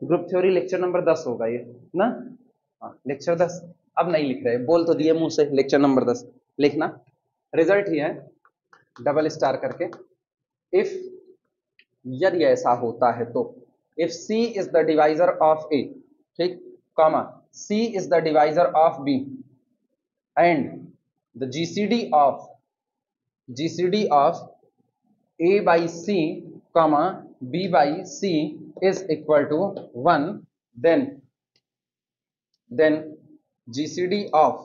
Group theory lecture number 10 होगा ये ना। हाँ लेक्चर 10 अब नहीं लिख रहे, बोल तो दिए मुंह से लेक्चर नंबर 10 लिखना। रिजल्ट ही है डबल स्टार करके, इफ यदि ऐसा होता है तो, if C is the divisor of A, ठीक, comma C is the divisor of B and the GCD of A by C, comma B by C is equal to 1, then GCD of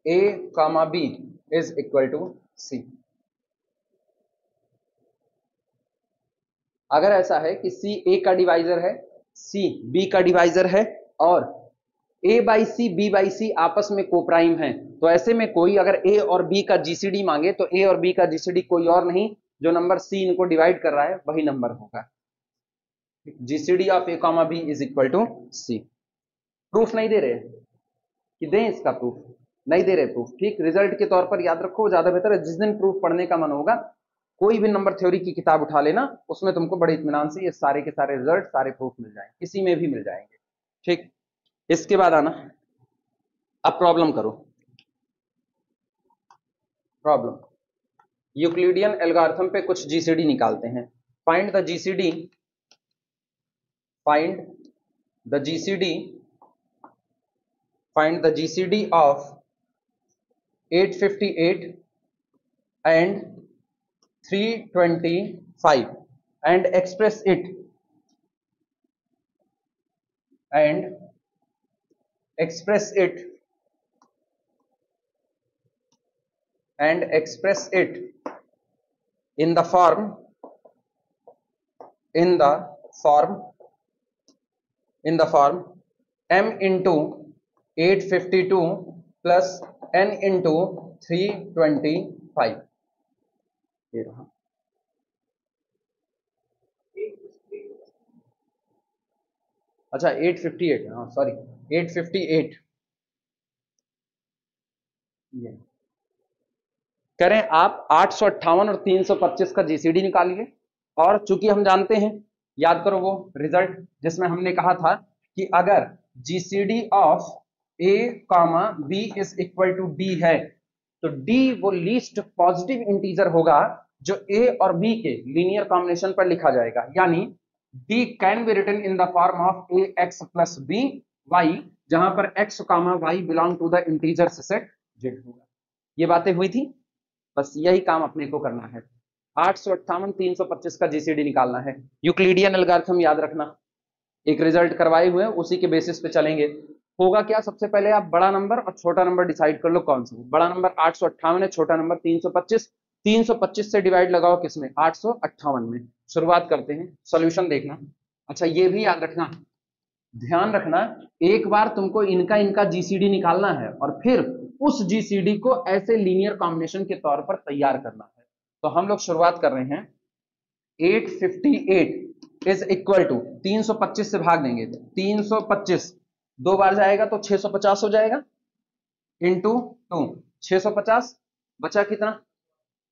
A comma B is equal to C। अगर ऐसा है कि C A का divisor है, C B का divisor है और A by C B by C आपस में कोप्राइम है, तो ऐसे में कोई अगर A और B का GCD मांगे तो A और B का GCD कोई और नहीं, जो नंबर C इनको डिवाइड कर रहा है वही नंबर होगा। GCD of A comma B is equal to C। Proof नहीं दे रहे कि दें इसका प्रूफ, नहीं दे रहे प्रूफ, ठीक। रिजल्ट के तौर पर याद रखो, ज्यादा बेहतर है। जिस दिन प्रूफ पढ़ने का मन होगा कोई भी नंबर थ्योरी की किताब उठा लेना, उसमें तुमको बड़े इत्मीनान से ये सारे के सारे रिजल्ट, सारे प्रूफ मिल जाएंगे, किसी में भी मिल जाएंगे, ठीक। इसके बाद आना, अब प्रॉब्लम करो। प्रॉब्लम यूक्लिडियन एल्गोरिथम पे कुछ जीसीडी निकालते हैं। Find the GCD, find the GCD, find the GCD of 858 and 325 and express it, and express it, and express it in the form, in the form, in the form m into 852 plus n into 325। ये रहा, अच्छा 858, हाँ sorry 858। ये करें आप 858 और 325 का GCD निकालिए, और चूंकि हम जानते हैं, याद करो वो रिजल्ट जिसमें हमने कहा था कि अगर GCD of A comma B is equal to D है तो डी वो लीस्ट पॉजिटिव इंटीजर होगा जो ए और बी के लीनियर कॉम्बिनेशन पर लिखा जाएगा, यानी D can be written in the form of A X plus B Y, जहां पर X comma Y belong to the integer set Z होगा। ये बातें हुई थी, बस यही काम अपने को करना है। 858 325 का जीसीडी निकालना है। यूक्लिडियन एल्गोरिथम याद रखना, एक रिजल्ट करवाए हुए उसी के बेसिस पे चलेंगे। होगा क्या, सबसे पहले आप बड़ा नंबर और छोटा नंबर डिसाइड कर लो कौन सा। बड़ा नंबर 858 है, छोटा नंबर 325। 325 से डिवाइड लगाओ किसमें, 858 में। शुरुआत करते हैं, सॉल्यूशन देखना। अच्छा ये भी याद रखना, ध्यान रखना, एक बार तुमको इनका जीसीडी निकालना है और फिर उस जीसीडी को ऐसे लीनियर कॉम्बिनेशन के तौर पर तैयार करना है। तो हम लोग शुरुआत कर रहे हैं, 858 इज इक्वल टू 325 से भाग देंगे, 325 दो बार जाएगा तो 650 हो जाएगा, इंटू 2 650, बचा कितना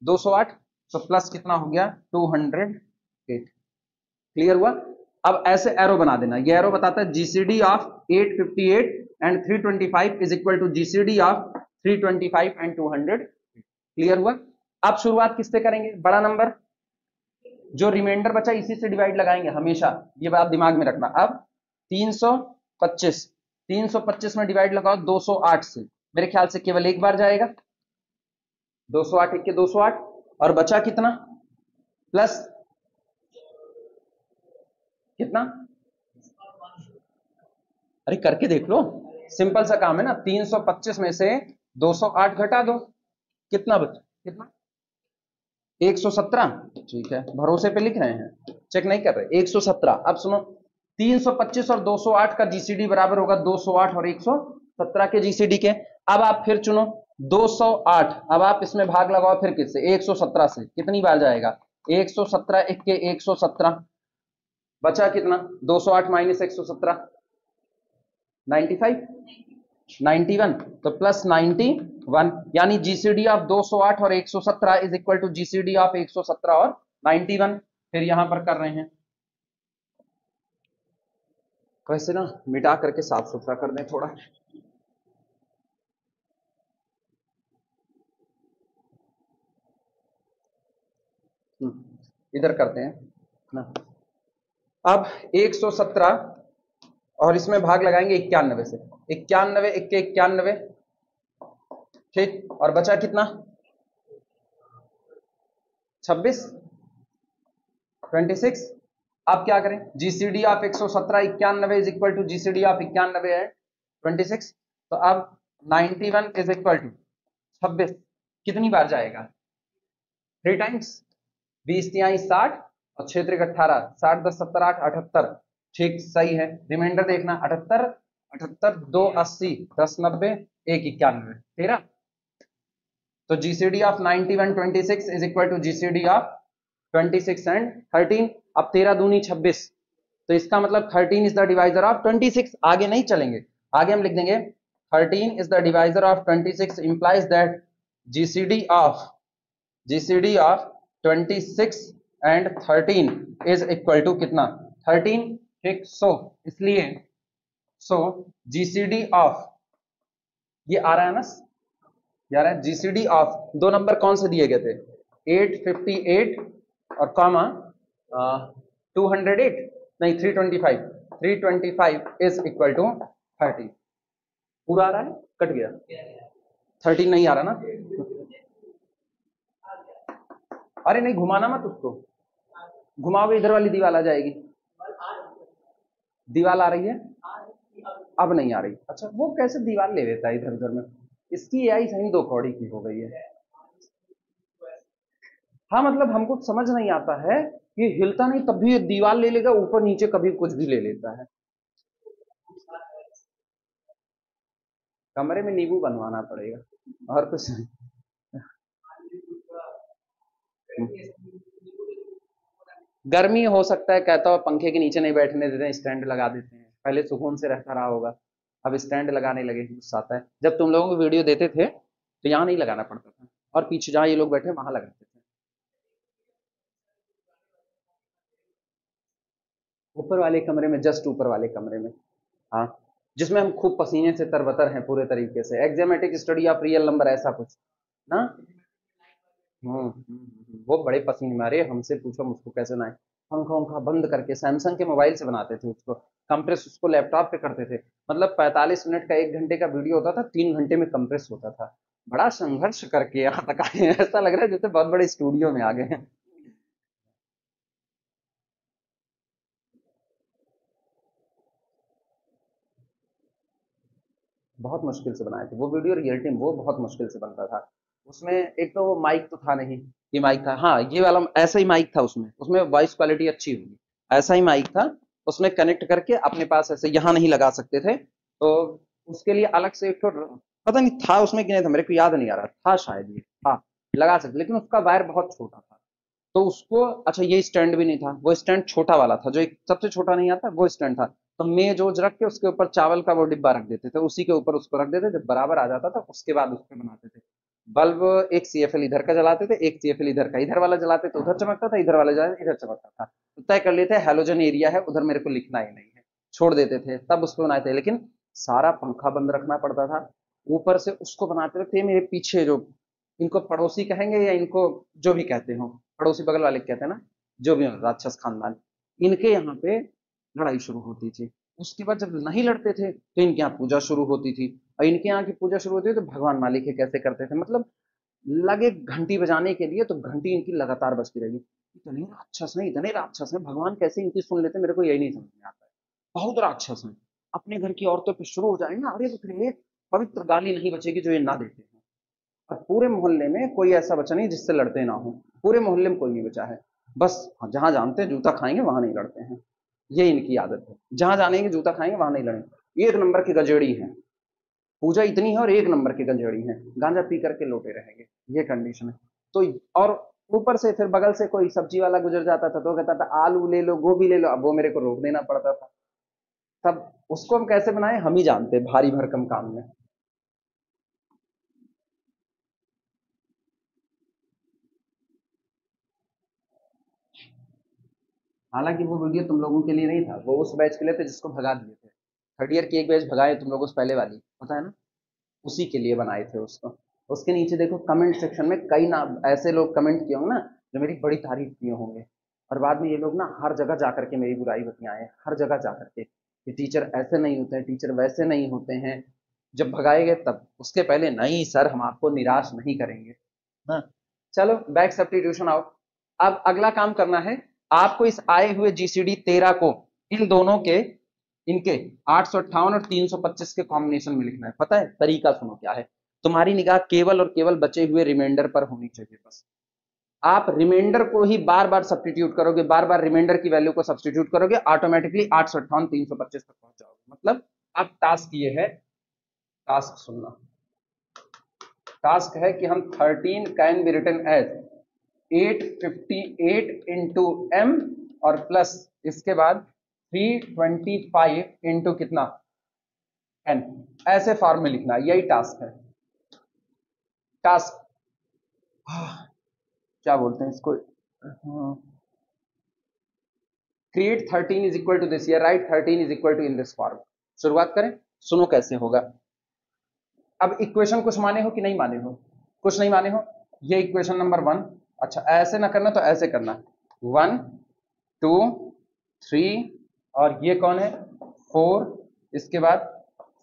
208, तो प्लस कितना हो गया 208। क्लियर हुआ। अब ऐसे एरो बना देना, ये एरो बताता है GCD of 858 and 325 is equal to GCD of 325 and 200। Clear हुआ। अब शुरुआत किससे करेंगे, बड़ा नंबर, जो रिमाइंडर बचा इसी से डिवाइड लगाएंगे हमेशा, ये बात दिमाग में रखना। अब 325 में डिवाइड लगाओ 208 से, मेरे ख्याल से केवल एक बार जाएगा, 208 1 के 208, और बचा कितना प्लस कितना, अरे करके देख लो, सिंपल सा काम है ना। 325 में से 208 घटा दो, कितना बचा, कितना 117। ठीक है, भरोसे पे लिख रहे हैं, चेक नहीं कर रहे, 117। अब सुनो, 325 और 208 का जीसीडी बराबर होगा 208 और 117 के जीसीडी के। अब आप फिर चुनो 208, अब आप इसमें भाग लगाओ फिर किससे, 117 से, कितनी बार जाएगा 117 1 के 117, बचा कितना 208 माइनस 117 95 91, तो प्लस 91, यानी जीसीडी ऑफ 208 और 117 is equal to GCD of 117 और 91। फिर यहां पर कर रहे हैं वैसे ना मिटा करके साफ सुथरा कर दें थोड़ा। इधर करते हैं ना। अब 117 और इसमें भाग लगाएंगे 91 से। 91 इक्के 91, ठीक, और बचा कितना? 26, 26। आप क्या करें? GCD of 117 91 is equal to GCD of 91 है 26। तो अब 91 इज इक्वल टू 26 कितनी बार जाएगा? 3 टाइम्स। 20 तिहाई 60 और 6 त्रिक 18, 60 10 70 8 78, ठीक सही है। रिमाइंडर देखना 78 78 2 80 10 90 1 91 13। तो GCD of 91 26 is equal to GCD of 26 and 13। अब 13 दूनी 26, तो इसका मतलब 13 इज द डिवाइजर ऑफ 26। आगे नहीं चलेंगे, आगे हम लिख देंगे 13 is the divisor of 26 implies that GCD of 26 and 13 is equal to कितना? 13, ठीक। सो इसलिए जीसीडी ऑफ, ये आ रहा है ना यार, जीसीडी ऑफ दो नंबर कौन से दिए गए थे? 858 और कॉमा 208, नहीं 325, 325 इज इक्वल टू 30। पूरा आ रहा है? कट गया? 13 नहीं आ रहा ना? अरे नहीं, घुमाना मत उसको, घुमाओगे इधर वाली दीवार आ जाएगी। दीवार आ रही है? अब नहीं आ रही। अच्छा, वो कैसे दीवार ले लेता है इधर उधर में? इसकी एआई सही 2 कौड़ी की हो गई है। हाँ, मतलब हमको समझ नहीं आता है, ये हिलता नहीं तब भी ये दीवार ले लेगा, ऊपर नीचे कभी कुछ भी ले लेता है। कमरे में नींबू बनवाना पड़ेगा और कुछ नहीं। गर्मी हो सकता है, कहता हो पंखे के नीचे नहीं बैठने देते हैं, स्टैंड लगा देते हैं। पहले सुकून से रहता रहा होगा, अब स्टैंड लगाने लगे, गुस्सा आता है। जब तुम लोगों को वीडियो देते थे तो यहाँ नहीं लगाना पड़ता था, और पीछे जहाँ ये लोग बैठे वहां लगाते थे। ऊपर वाले कमरे में, जस्ट ऊपर वाले कमरे में, हाँ, जिसमें हम खूब पसीने से तरबतर हैं पूरे तरीके से, एग्जामेटिक स्टडी ऑफ रियल नंबर, ऐसा कुछ ना। वो बड़े पसीने मारे, हमसे पूछो मुझको कैसे ना आए। पंखा उंखा बंद करके सैमसंग के मोबाइल से बनाते थे उसको, कंप्रेस उसको लैपटॉप पे करते थे। मतलब 45 मिनट का 1 घंटे का वीडियो होता था, 3 घंटे में कंप्रेस होता था। बड़ा संघर्ष करके यहाँ तक आए हैं, ऐसा लग रहा है जैसे बहुत बड़े स्टूडियो में आ गए हैं। बहुत मुश्किल से बनाए थे वो वीडियो, रियल टाइम वो बहुत मुश्किल से बनता था। उसमें एक तो वो माइक तो था नहीं, ये माइक था, हाँ ये वाला ऐसा ही माइक था, उसमें उसमें वॉइस क्वालिटी अच्छी होगी, ऐसा ही माइक था। उसमें कनेक्ट करके अपने पास ऐसे यहाँ नहीं लगा सकते थे, तो उसके लिए अलग से एक तो पता नहीं था उसमें कि नहीं था, मेरे को याद नहीं आ रहा था, शायद ये था लगा सकते, लेकिन उसका वायर बहुत छोटा था। तो उसको, अच्छा ये स्टैंड भी नहीं था, वो स्टैंड छोटा वाला था, जो एक सबसे छोटा नहीं आता वो स्टैंड था। तो मेज ओज रख के उसके ऊपर चावल का वो डिब्बा रख देते थे, उसी के ऊपर उसको रख देते, जब बराबर आ जाता था उसके बाद उस पर बनाते थे। बल्ब एक सीएफएल इधर का जलाते थे, एक सीएफएल इधर का, इधर वाला जलाते तो उधर चमकता था, इधर वाला जलाते इधर चमकता था। तो तय कर लेते हैलोजन एरिया है उधर, मेरे को लिखना ही नहीं है, छोड़ देते थे, तब उसको बनाए थे। लेकिन सारा पंखा बंद रखना पड़ता था, ऊपर से उसको बनाते थे। मेरे पीछे जो, इनको पड़ोसी कहेंगे या इनको जो भी कहते हो, पड़ोसी बगल वाले कहते हैं ना, जो भी हो, राक्षस खानदान, इनके यहाँ पे लड़ाई शुरू होती थी। उसके बाद जब नहीं लड़ते थे तो इनके यहाँ पूजा शुरू होती थी, और इनके यहाँ की पूजा शुरू होती थी तो भगवान मालिक है कैसे करते थे, मतलब लगे घंटी बजाने के लिए तो घंटी इनकी लगातार बजती रहेगी। इतने राक्षस हैं, इतने राक्षस हैं, भगवान कैसे इनकी सुन लेते, मेरे को यही नहीं समझ में आता है। बहुत राक्षस हैं। अपने घर की औरतों पे शुरू हो जाए ना, अरे तो फिर एक पवित्र गाली नहीं बचेगी जो ये ना देते हैं। और पूरे मोहल्ले में कोई ऐसा बचा नहीं जिससे लड़ते ना हो, पूरे मोहल्ले में कोई नहीं बचा है। बस जहां जानते हैं जूता खाएंगे वहां नहीं लड़ते हैं, ये इनकी आदत है। जहां जानेंगे जूता खाएंगे वहां नहीं लड़ेंगे, 1 नंबर की गजेड़ी है, पूजा इतनी है और 1 नंबर की गंजेड़ी है, गांजा पी करके लोटे रहेंगे, ये कंडीशन है। तो और ऊपर से फिर बगल से कोई सब्जी वाला गुजर जाता था तो कहता था आलू ले लो गोभी ले लो, अब वो मेरे को रोक देना पड़ता था। तब उसको हम कैसे बनाए हम ही जानते, भारी भरकम काम में। हालांकि वो वीडियो तुम लोगों के लिए नहीं था, वो उस बैच के लिए थे जिसको भगा दिए थे। थर्ड ईयर की एक बैच भगाए तुम लोगों से पहले वाली, पता है ना, उसी के लिए बनाए थे उसको। उसके नीचे देखो कमेंट सेक्शन में कई नाम ऐसे लोग कमेंट किए होंगे ना जो मेरी बड़ी तारीफ किए होंगे, और बाद में ये लोग ना हर जगह जा करके मेरी बुराई बतियाए हैं, हर जगह जा करके कि टीचर ऐसे नहीं होते हैं, टीचर वैसे नहीं होते हैं। जब भगाए गए तब, उसके पहले नहीं सर हम आपको निराश नहीं करेंगे। हाँ, चलो बैक सब्स्टिट्यूशन आओ। अब अगला काम करना है, आपको इस आए हुए जीसीडी 13 को इन दोनों के, इनके 858 और 325 के कॉम्बिनेशन में लिखना है। पता है तरीका सुनो क्या है, तुम्हारी निगाह केवल और केवल बचे हुए रिमाइंडर पर होनी चाहिए बस। आप रिमाइंडर को ही बार बार सब्स्टिट्यूट करोगे, बार बार रिमाइंडर की वैल्यू को सब्स्टिट्यूट करोगे, ऑटोमेटिकली 858 325 तक पहुंच जाओगे। मतलब अब टास्क ये है, टास्क सुनना, टास्क है कि हम 13 can be written as 858 into M और प्लस इसके बाद 325 इंटू कितना एन, ऐसे फॉर्म में लिखना, यही टास्क है। टास्क क्या बोलते हैं इसको, create 13 is equal to this, या right 13 is equal to in this form. शुरुआत करें, सुनो कैसे होगा। अब इक्वेशन कुछ माने हो कि नहीं माने हो, कुछ नहीं माने हो, ये इक्वेशन नंबर 1। अच्छा ऐसे ना करना तो ऐसे करना, 1 2 3 और ये कौन है 4, इसके बाद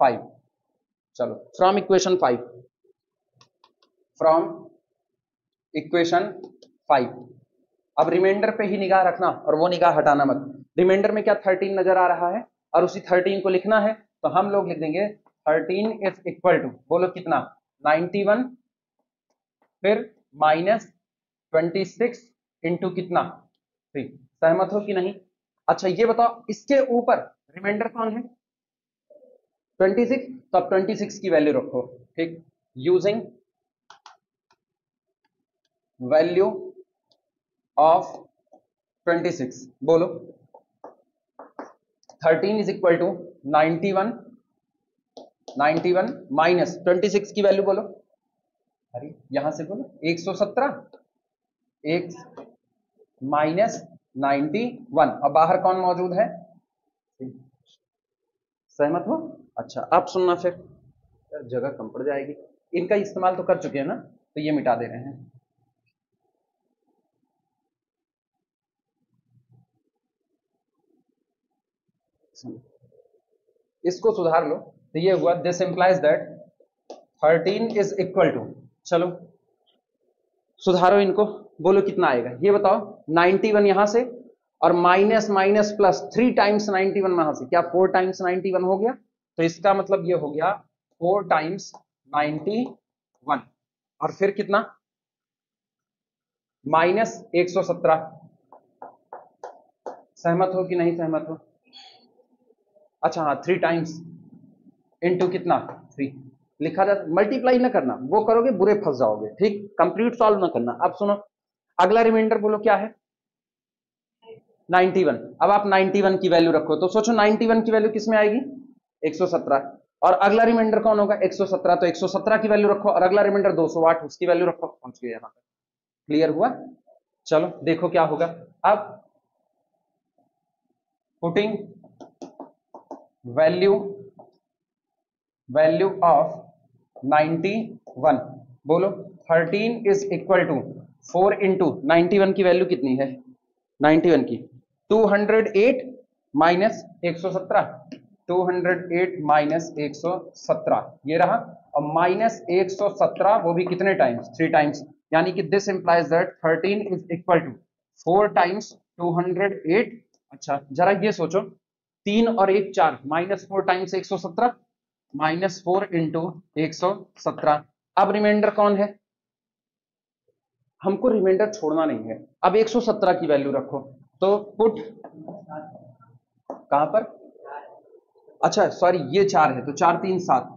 5। चलो फ्रॉम इक्वेशन 5, फ्रॉम इक्वेशन 5। अब रिमाइंडर पे ही निगाह रखना और वो निगाह हटाना मत। रिमाइंडर में क्या 13 नजर आ रहा है और उसी 13 को लिखना है, तो हम लोग लिख देंगे 13 इज इक्वल टू, बोलो कितना 91, फिर माइनस 26 इंटू कितना 3। सहमत हो कि नहीं? अच्छा ये बताओ इसके ऊपर रिमाइंडर कौन है 26, तो अब 26 की वैल्यू रखो। ठीक, यूजिंग वैल्यू ऑफ 26, बोलो 13 इज इक्वल टू 91 माइनस 26 की वैल्यू बोलो, अरे यहां से बोलो 117, एक माइनस 91 और बाहर कौन मौजूद है, सहमत हो? अच्छा अब सुनना फिर, यार जगह कम पड़ जाएगी, इनका इस्तेमाल तो कर चुके हैं ना, तो ये मिटा दे रहे हैं। इसको सुधार लो, तो ये हुआ this implies that 13 is equal to, चलो सुधारो इनको, बोलो कितना आएगा ये बताओ, 91 यहां से और माइनस माइनस प्लस 3 टाइम्स 91 वहां से, क्या 4 टाइम्स 91 हो गया, तो इसका मतलब ये हो गया 4 टाइम्स 91 और फिर कितना माइनस 117। सहमत हो कि नहीं सहमत हो? अच्छा हाँ 3 टाइम्स इंटू कितना 3 लिखा जाता, मल्टीप्लाई ना करना, वो करोगे बुरे फंस जाओगे। ठीक, कंप्लीट सॉल्व ना करना। अब सुनो अगला रिमाइंडर बोलो क्या है 91। अब आप 91 की वैल्यू रखो, तो सोचो 91 की वैल्यू किसमें आएगी 117, और अगला रिमाइंडर कौन होगा 117, तो 117 की वैल्यू रखो और अगला रिमाइंडर 208 उसकी वैल्यू रखो, पहुंच गए यहां तक। क्लियर हुआ? चलो देखो क्या होगा। अब पुटिंग वैल्यू ऑफ 91, बोलो 13 इज इक्वल टू 4 इंटू 91 की वैल्यू कितनी है 91 की 208 माइनस 117, 208 माइनस 117 ये रहा, और माइनस 117 वो भी कितने टाइम्स 3 टाइम्स, यानी कि this implies that 13 is equal to 4 times 208। अच्छा जरा ये सोचो 3 और 1 4, माइनस 4 टाइम्स 117, माइनस 4 इंटू 117। अब रिमाइंडर कौन है, हमको रिमाइंडर छोड़ना नहीं है। अब 117 की वैल्यू रखो, तो पुट कहां पर, अच्छा सॉरी ये 4 है तो 4 3 7,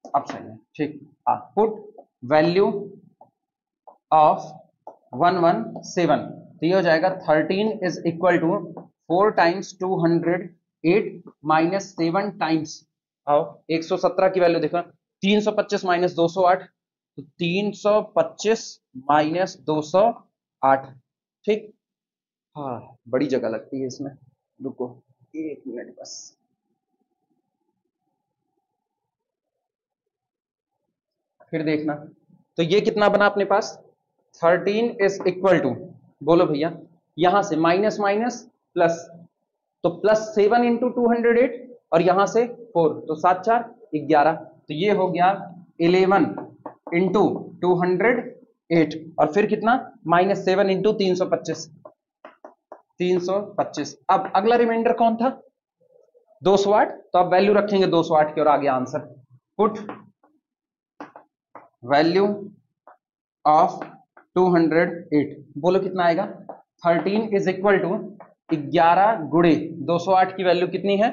अब सही है ठीक। पुट वैल्यू ऑफ 117, तो ये हो जाएगा 13 is equal to 4 times 208 minus 7 times 117 की वैल्यू देखो 325 माइनस 208, तो 325 माइनस 208। ठीक, हाँ बड़ी जगह लगती है इसमें, रुको 1 मिनट बस। फिर देखना, तो ये कितना बना अपने पास, 13 इज इक्वल टू, बोलो भैया, यहां से माइनस माइनस प्लस, तो +7 इंटू 208 और यहां से 4, तो 7 4 11, तो ये हो गया 11 इंटू 208 और फिर कितना -7 इंटू 325, 325। अब अगला रिमाइंडर कौन था, 208, तो अब वैल्यू रखेंगे 208 की और आ गया आंसर। पुट वैल्यू ऑफ 208, बोलो कितना आएगा, 13 इज इक्वल टू 11 गुणे 208 की वैल्यू कितनी है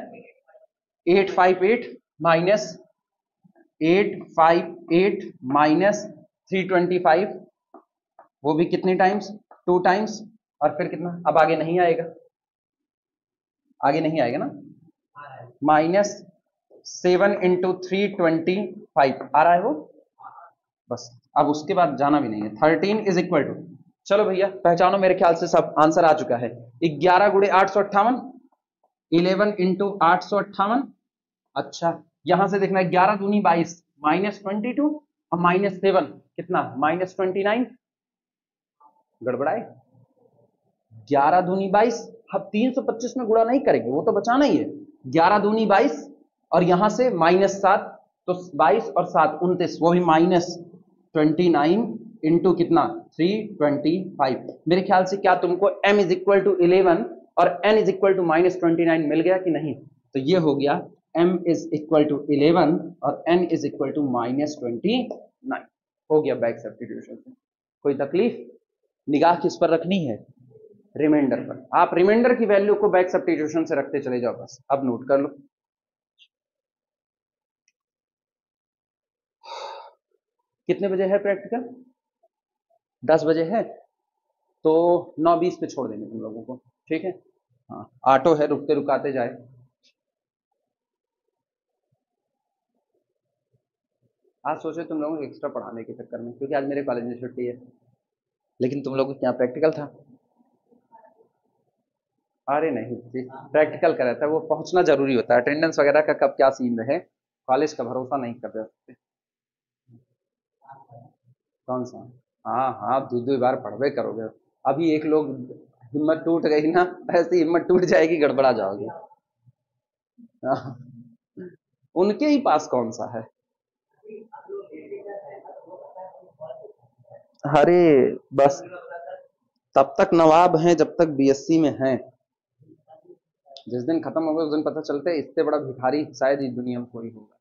858 माइनस 325, वो भी कितनी टाइम्स, 2 टाइम्स, और फिर कितना, अब आगे नहीं आएगा, आगे नहीं आएगा ना, -7 इंटू 325 आ रहा है वो, बस अब उसके बाद जाना भी नहीं है। 13 इज इक्वल टू, चलो भैया पहचानो, मेरे ख्याल से सब आंसर आ चुका है, 11 गुणे 858, 11 इंटू 858, अच्छा यहां से देखना 11 दूनी 22, -22 और -7 कितना -29, गड़बड़ाए, 11 दूनी 22, अब 325 में गुणा नहीं करेंगे, वो तो बचाना ही है, 11 दूनी 22 और यहां से -7, तो 22 और 7 29, वो भी -29 इंटू कितना 325। मेरे ख्याल से क्या तुमको m इज इक्वल टू 11 और n इज इक्वल टू -29 मिल गया कि नहीं, तो ये हो गया m इज इक्वल टू 11 और n इज इक्वल टू -29, हो गया बैक सब्स्टिट्यूशन से। कोई तकलीफ, निगाह किस पर रखनी है, रिमाइंडर पर, आप रिमाइंडर की वैल्यू को बैक सब्स्टिट्यूशन से रखते चले जाओ बस। अब नोट कर लो, कितने बजे है प्रैक्टिकल, 10 बजे है, तो 9:20 पे छोड़ देंगे तुम लोगों को, ठीक है, हाँ ऑटो है, रुकते रुकाते जाए। आज सोचे तुम लोगों को एक्स्ट्रा पढ़ाने के चक्कर में, क्योंकि आज मेरे कॉलेज में छुट्टी है, लेकिन तुम लोगों को क्या प्रैक्टिकल था, अरे नहीं प्रैक्टिकल का रहता है, वो पहुंचना जरूरी होता है, अटेंडेंस वगैरह का कब क्या सीन रहे, कॉलेज का भरोसा नहीं कर सकते। कौन सा, हाँ हाँ 2 बार पढ़वे करोगे, अभी एक लोग हिम्मत टूट गई ना, ऐसी हिम्मत टूट जाएगी, गड़बड़ा जाओगे। हाँ, उनके ही पास कौन सा है, अरे बस तब तक नवाब हैं जब तक बीएससी में हैं, जिस दिन खत्म होगा उस दिन पता चलते है इससे बड़ा भिखारी शायद इस दुनिया में कोई होगा।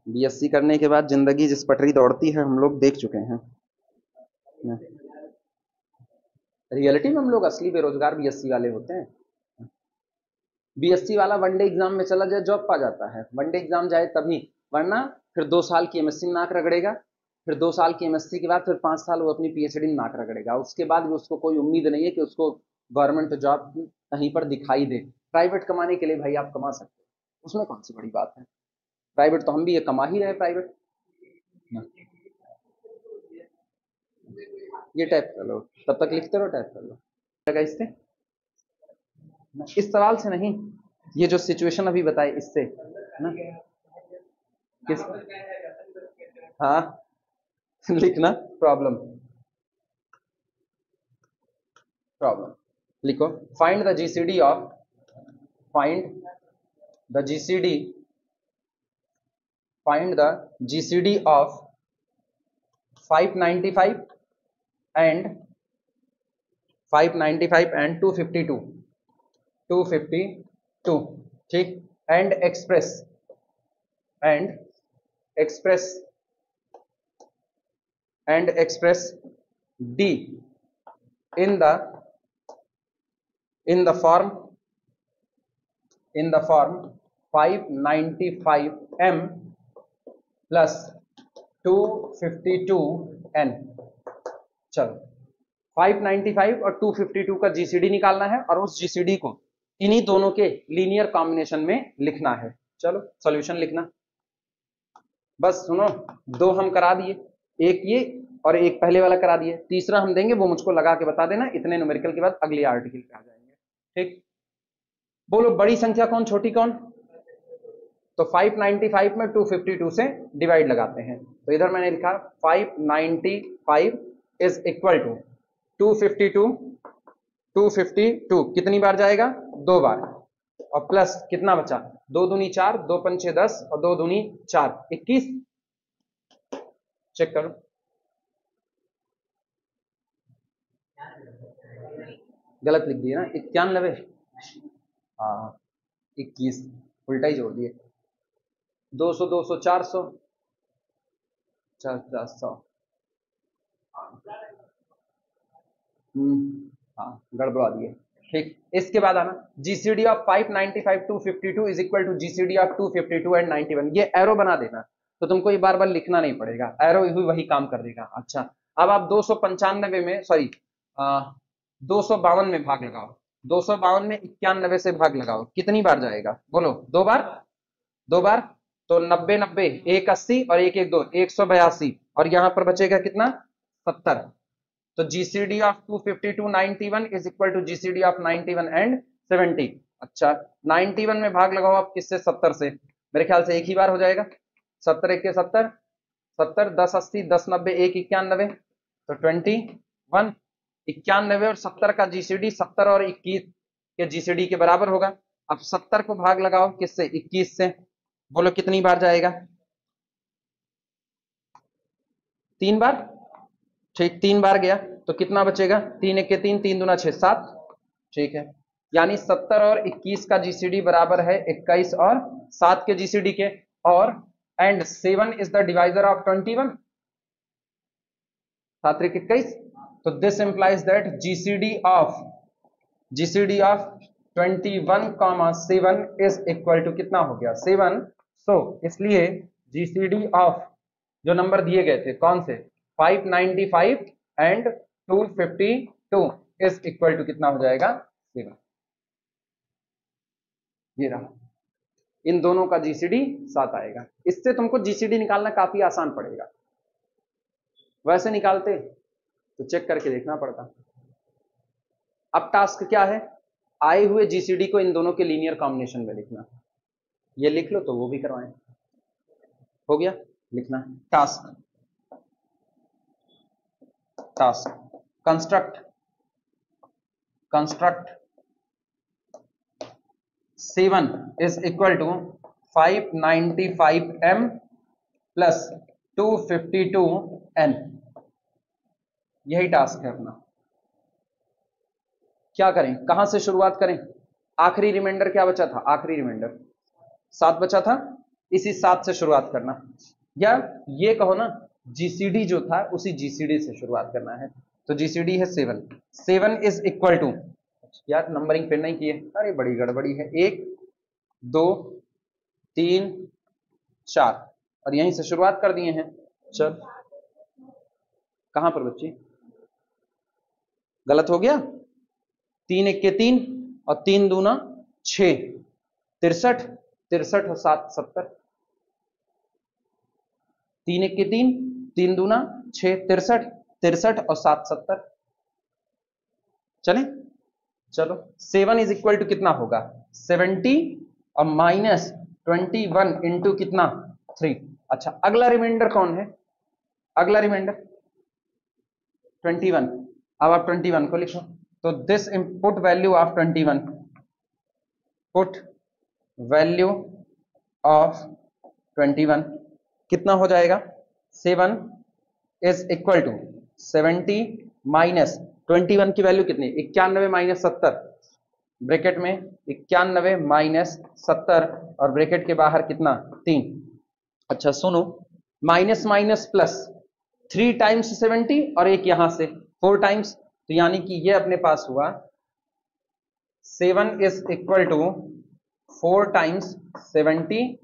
बीएससी करने के बाद जिंदगी जिस पटरी दौड़ती है हम लोग देख चुके हैं, रियलिटी में हम लोग असली बेरोजगार बीएससी वाले होते हैं। बीएससी वाला वनडे एग्जाम में चला जाए जॉब पा जाता है, वनडे एग्जाम जाए तभी, वरना फिर 2 साल की एमएससी में नाक रगड़ेगा, फिर 2 साल की एमएससी के बाद फिर 5 साल वो अपनी पीएचडी में नाक रगड़ेगा, उसके बाद भी उसको कोई उम्मीद नहीं है कि उसको गवर्नमेंट जॉब कहीं पर दिखाई दे। प्राइवेट कमाने के लिए भाई आप कमा सकते हो, उसमें कौन सी बड़ी बात है, प्राइवेट तो हम भी ये कमा ही रहे प्राइवेट। ये टाइप कर लो, तब तक लिखते रहो, टाइप कर लो, लगा इससे, इस सवाल से नहीं, ये जो सिचुएशन अभी बताए इससे ना, किस, हाँ लिखना, प्रॉब्लम प्रॉब्लम लिखो, find the GCD of, find the GCD, find the GCD of 595 and 595 and 252, ठीक, and express D in the form 595m plus 252n। चलो 595 और 252 का जीसीडी निकालना है और उस जीसीडी को इन्हीं दोनों के लीनियर कॉम्बिनेशन में लिखना है। चलो सॉल्यूशन लिखना, बस सुनो, 2 हम करा दिए, एक ये और एक पहले वाला करा दिए, तीसरा हम देंगे वो मुझको लगा के बता देना, इतने न्यूमेरिकल के बाद अगले आर्टिकल पे आ जाएंगे। ठीक, बोलो बड़ी संख्या कौन, छोटी कौन? तो 595 में 252 से डिवाइड लगाते हैं, तो इधर मैंने लिखा 595 इज इक्वल टू 252 कितनी बार जाएगा? 2 बार, और प्लस कितना बचा? 2 दूनी 4, 2 पंचे 10 और 2 दूनी 4, 21। चेक करो, गलत लिख दिए ना, 91। हाँ 21, उल्टा ही जोड़ दिए। 200 200 400 400। हाँ गड़बड़ा दिए। ठीक, इसके बाद आना GCD of 595 252 is equal to GCD of 252 and 91। ये एरो बना देना, तो तुमको ये बार बार लिखना नहीं पड़ेगा, एरो ही वही काम कर देगा। अच्छा, अब आप 295 में, सॉरी 252 में भाग लगाओ, 252 में 91 से भाग लगाओ, कितनी बार जाएगा? बोलो, 2 बार। 2 बार, तो 90 90, 1 80 और 1 1 2, 182, और यहां पर बचेगा कितना? 70। तो GCD of 252 91 is equal to GCD of 91 and 70। अच्छा, 91 में भाग लगाओ आप किससे? 70 से, मेरे ख्याल से एक ही बार हो जाएगा। 70 1 के 70, 70 10 80 10 90 1 91, तो 21। 91 और 70 का जीसीडी 70 और 21 के जीसीडी के बराबर होगा। अब 70 को भाग लगाओ किससे? 21 से, बोलो कितनी बार जाएगा? 3 बार। ठीक, 3 बार गया, तो कितना बचेगा? 3 1 के 3, 3 दूना 6 7। ठीक है, यानी 70 और 21 का जीसीडी बराबर है 21 और 7 के जीसीडी के, और and 7 is the divisor of 21, 7 3 21। तो this implies that GCD of 21, 7 is equal to कितना हो गया? 7। सो इसलिए जीसीडी ऑफ जो नंबर दिए गए थे कौन से? 595 एंड 252 इज इक्वल टू कितना हो जाएगा? 7। ये रहा, इन दोनों का जीसीडी 7 आएगा। इससे तुमको जीसीडी निकालना काफी आसान पड़ेगा, वैसे निकालते तो चेक करके देखना पड़ता। अब टास्क क्या है? आए हुए जीसीडी को इन दोनों के लीनियर कॉम्बिनेशन में लिखना। ये लिख लो तो वो भी करवाएं। हो गया, लिखना है task. Construct 7 is equal to 595m plus 252n। यही टास्क है अपना। क्या करें, कहां से शुरुआत करें? आखिरी रिमाइंडर क्या बचा था? आखिरी रिमाइंडर 7 बचा था, इसी 7 से शुरुआत करना, या ये कहो ना जीसीडी जो था उसी जीसीडी से शुरुआत करना है। तो जीसीडी है 7। 7 इज इक्वल टू, यार नंबरिंग फिर नहीं किए, अरे बड़ी गड़बड़ी है, 1 2 3 4, और यहीं से शुरुआत कर दिए हैं। चल, कहां पर बच्ची? गलत हो गया। 3 1 के 3 और 3 दूना 6, 63, 63 और 7 70। 3 1 के 3, 3 दूना 6, 63, 63 और 7 70। चले, चलो 7 इज इक्वल टू कितना होगा? 70 और माइनस 21 इंटू कितना? 3। अच्छा, अगला रिमाइंडर कौन है? अगला रिमाइंडर 21। अब आप 21 को लिखो, तो this input value of 21, put value of 21 कितना हो जाएगा? 7 इज इक्वल टू 70 माइनस 21 की वैल्यू कितनी? 91 माइनस 70, ब्रैकेट में 91 माइनस 70 और ब्रैकेट के बाहर कितना? 3। अच्छा सुनो, माइनस माइनस प्लस, 3 टाइम्स 70 और एक यहां से 4 टाइम्स, तो यानी कि ये अपने पास हुआ 7 इज इक्वल टू 4 टाइम्स 70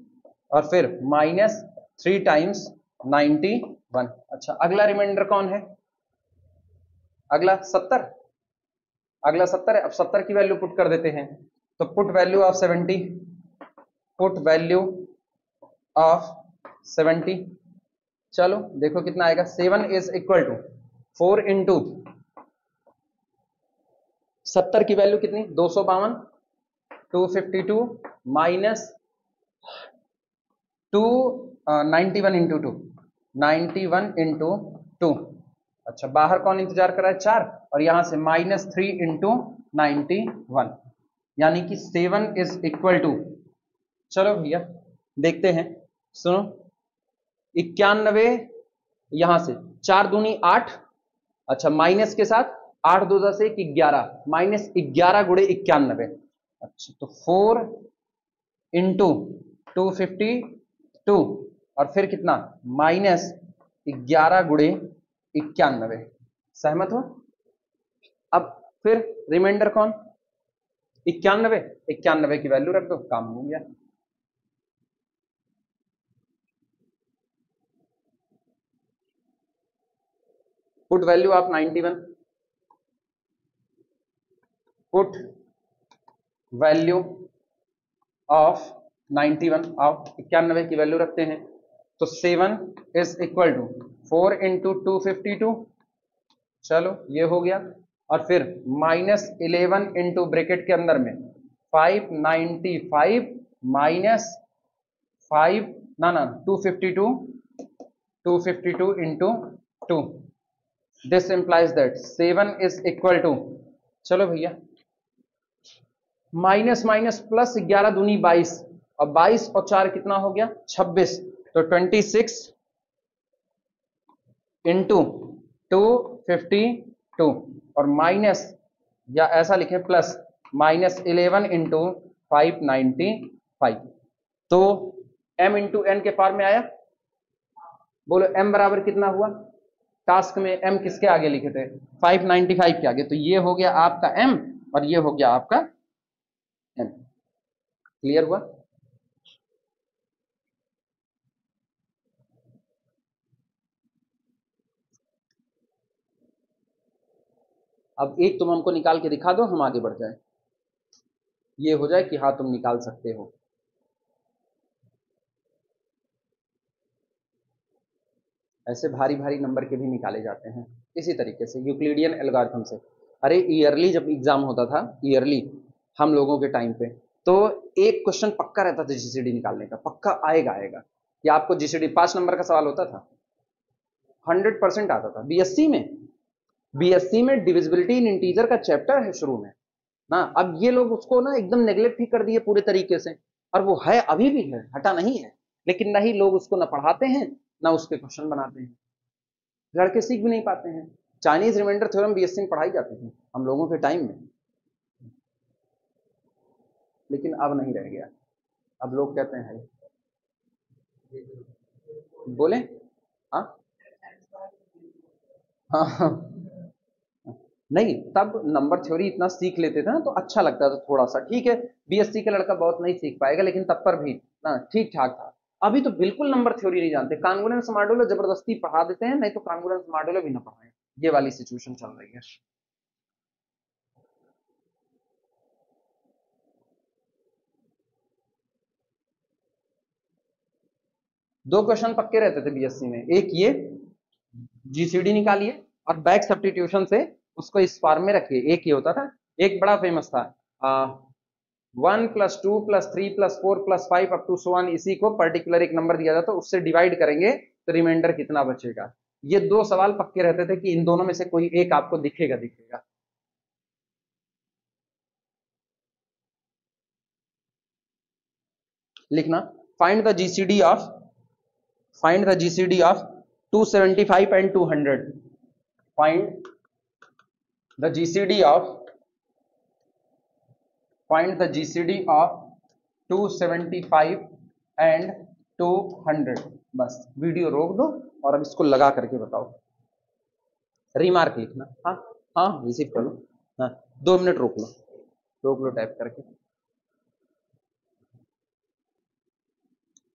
और फिर माइनस 3 टाइम्स 91। अच्छा, अगला रिमाइंडर कौन है? अगला 70, अगला 70 है। अब 70 की वैल्यू पुट कर देते हैं, तो put value of 70, put value of 70 चलो देखो कितना आएगा, 7 इज इक्वल टू 4 इंटू 70 की वैल्यू कितनी, 252, 252 माइनस 91 इंटू 2, 91 इंटू 2। अच्छा बाहर कौन इंतजार कर रहा है, 4, और यहां से -3 इंटू 91, यानी कि 7 इज इक्वल टू, चलो भैया देखते हैं, सुनो 91, यहां से 4 दूनी 8, अच्छा माइनस के साथ 8 2 10 1 11, -11 गुणे 91, अच्छा तो 4 इंटू 252 और फिर कितना -11 गुणे 91, सहमत हो। अब फिर रिमाइंडर कौन, 91 की वैल्यू रख दो, काम हो गया। Put value of 91, put value of 91 of 91 की वैल्यू रखते हैं, तो 7 इज इक्वल टू 4 इंटू 252, चलो ये हो गया, और फिर -11 इंटू ब्रैकेट के अंदर में 595 माइनस 5 ना 252 into 2, this implies that 7 is equal to, चलो भैया माइनस माइनस प्लस 11 दूनी 22, और 22 और 4 कितना हो गया 26, तो 26 इंटू 252 और माइनस, या ऐसा लिखें प्लस -11 इंटू 595, तो m इंटू n के पार में आया, बोलो m बराबर कितना हुआ, टास्क में m किसके आगे लिखे थे 595 के आगे, तो ये हो गया आपका m और ये हो गया आपका n, क्लियर हुआ। अब एक तुम हमको निकाल के दिखा दो, हम आगे बढ़ जाए, ये हो जाए कि हाँ तुम निकाल सकते हो। ऐसे भारी भारी नंबर के भी निकाले जाते हैं इसी तरीके से यूक्लिडियन एल्गोरिथम से। अरे ईयरली जब एग्जाम होता था, ईयरली हम लोगों के टाइम पे, तो एक क्वेश्चन पक्का रहता था जीसीडी निकालने का, पक्का आएगा कि आपको जीसीडी 5 नंबर का सवाल होता था, 100% आता था। बीएससी में डिविजिबिलिटी इन इंटीजर का चैप्टर है शुरू में ना, अब ये लोग उसको ना एकदम नेग्लेक्ट ही कर दिए पूरे तरीके से, और वो है अभी भी है, हटा नहीं है, लेकिन ना ही लोग उसको ना पढ़ाते हैं ना उसके क्वेश्चन बनाते हैं, लड़के सीख भी नहीं पाते हैं। चाइनीज रिमाइंडर थ्योरम बीएससी में पढ़ाई जाती थी हम लोगों के टाइम में, लेकिन अब नहीं रह गया, अब लोग कहते हैं बोले हाँ हाँ नहीं, तब नंबर थ्योरी इतना सीख लेते थे ना तो अच्छा लगता था थोड़ा सा, ठीक है बीएससी का लड़का बहुत नहीं सीख पाएगा, लेकिन तब पर भी ना ठीक ठाक था। अभी तो बिल्कुल नंबर थ्योरी नहीं जानते, कॉन्ग्रुएंस मॉड्यूलो जबरदस्ती पढ़ा देते हैं, नहीं तो कॉन्ग्रुएंस मॉड्यूलो भी ना पढ़ाएं, ये वाली सिचुएशन चल रही है। दो क्वेश्चन पक्के रहते थे बीएससी में, एक ये जीसीडी निकालिए और बैक सब्स्टिट्यूशन से उसको इस फॉर्म में रखिए, एक ये होता था, एक बड़ा फेमस था 1 + 2 + 3 + 4 + 5 अप टू सो ऑन, इसी को पर्टिकुलर एक नंबर दिया जाता है, उससे डिवाइड करेंगे तो रिमाइंडर कितना बचेगा। ये दो सवाल पक्के रहते थे कि इन दोनों में से कोई एक आपको दिखेगा। लिखना find the GCD of 275 and 200, find the GCD of 275 and 200। बस वीडियो रोक दो और अब इसको लगा करके बताओ, रिमार्क लिखना, हाँ हाँ रिसीव कर लो, हाँ 2 मिनट रोक लो टाइप करके,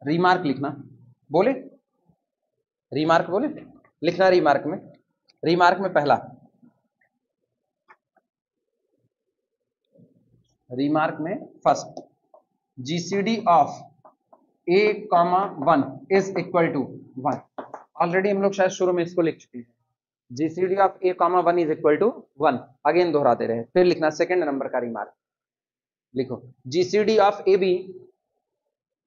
रिमार्क लिखना, बोले रिमार्क बोले लिखना, रिमार्क में पहला, रिमार्क में first, GCD of a, 1 is equal to 1, already हम लोग शायद शुरू में इसको लिख चुके हैं। GCD of A comma 1 is equal to 1, again दोहराते रहे। फिर लिखना सेकेंड नंबर का रिमार्क, लिखो GCD of A B,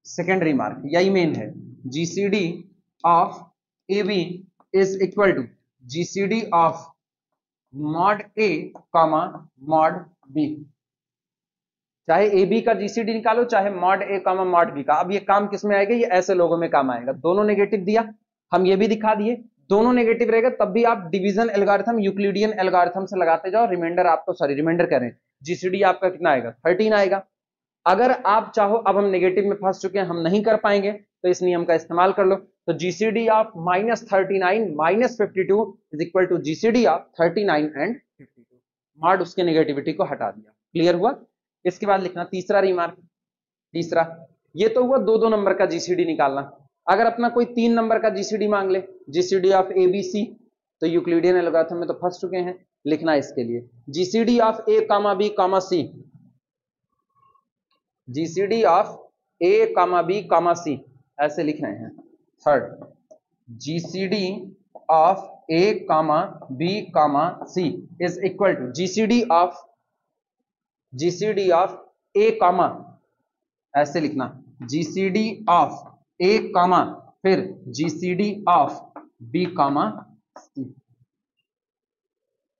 second remark यही मेन है, GCD of A B is equal to GCD of mod A comma mod B. चाहे A B का जीसीडी निकालो, चाहे mod A comma mod B का। अब ये काम किस में आएगा, ये ऐसे लोगों में काम आएगा। दोनों नेगेटिव दिया, हम ये भी दिखा दिए, दोनों नेगेटिव रहेगा तब भी आप डिवीजन एल्गोरिथम, यूक्लिडियन एल्गोरिथम से लगाते जाओ। रिमाइंडर आपको, सॉरी रिमाइंडर कह रहे हैं, जीसीडी आपका कितना आएगा, 13 आएगा। अगर आप चाहो, अब हम नेगेटिव में फंस चुके हैं, हम नहीं कर पाएंगे, तो इस नियम का इस्तेमाल कर लो। तो GCD of -39 -52 is equal to GCD of 39 and 52। Mod उसके नेगेटिविटी को हटा दिया। क्लियर हुआ? इसके बाद लिखना तीसरा रिमार्क। तीसरा, ये तो हुआ 2-2 नंबर का जीसीडी निकालना। अगर अपना कोई 3 नंबर का जीसीडी मांग ले, GCD of A B C, तो यूक्लिडियन एल्गोरिथम में तो फंस चुके हैं। लिखना इसके लिए GCD of A comma B comma C, GCD of A comma B comma C, ऐसे लिख रहे हैं। Third, GCD of A comma B comma C is equal to GCD of A comma, ऐसे लिखना, जीसीडी ऑफ ए कॉमा फिर GCD of B comma C.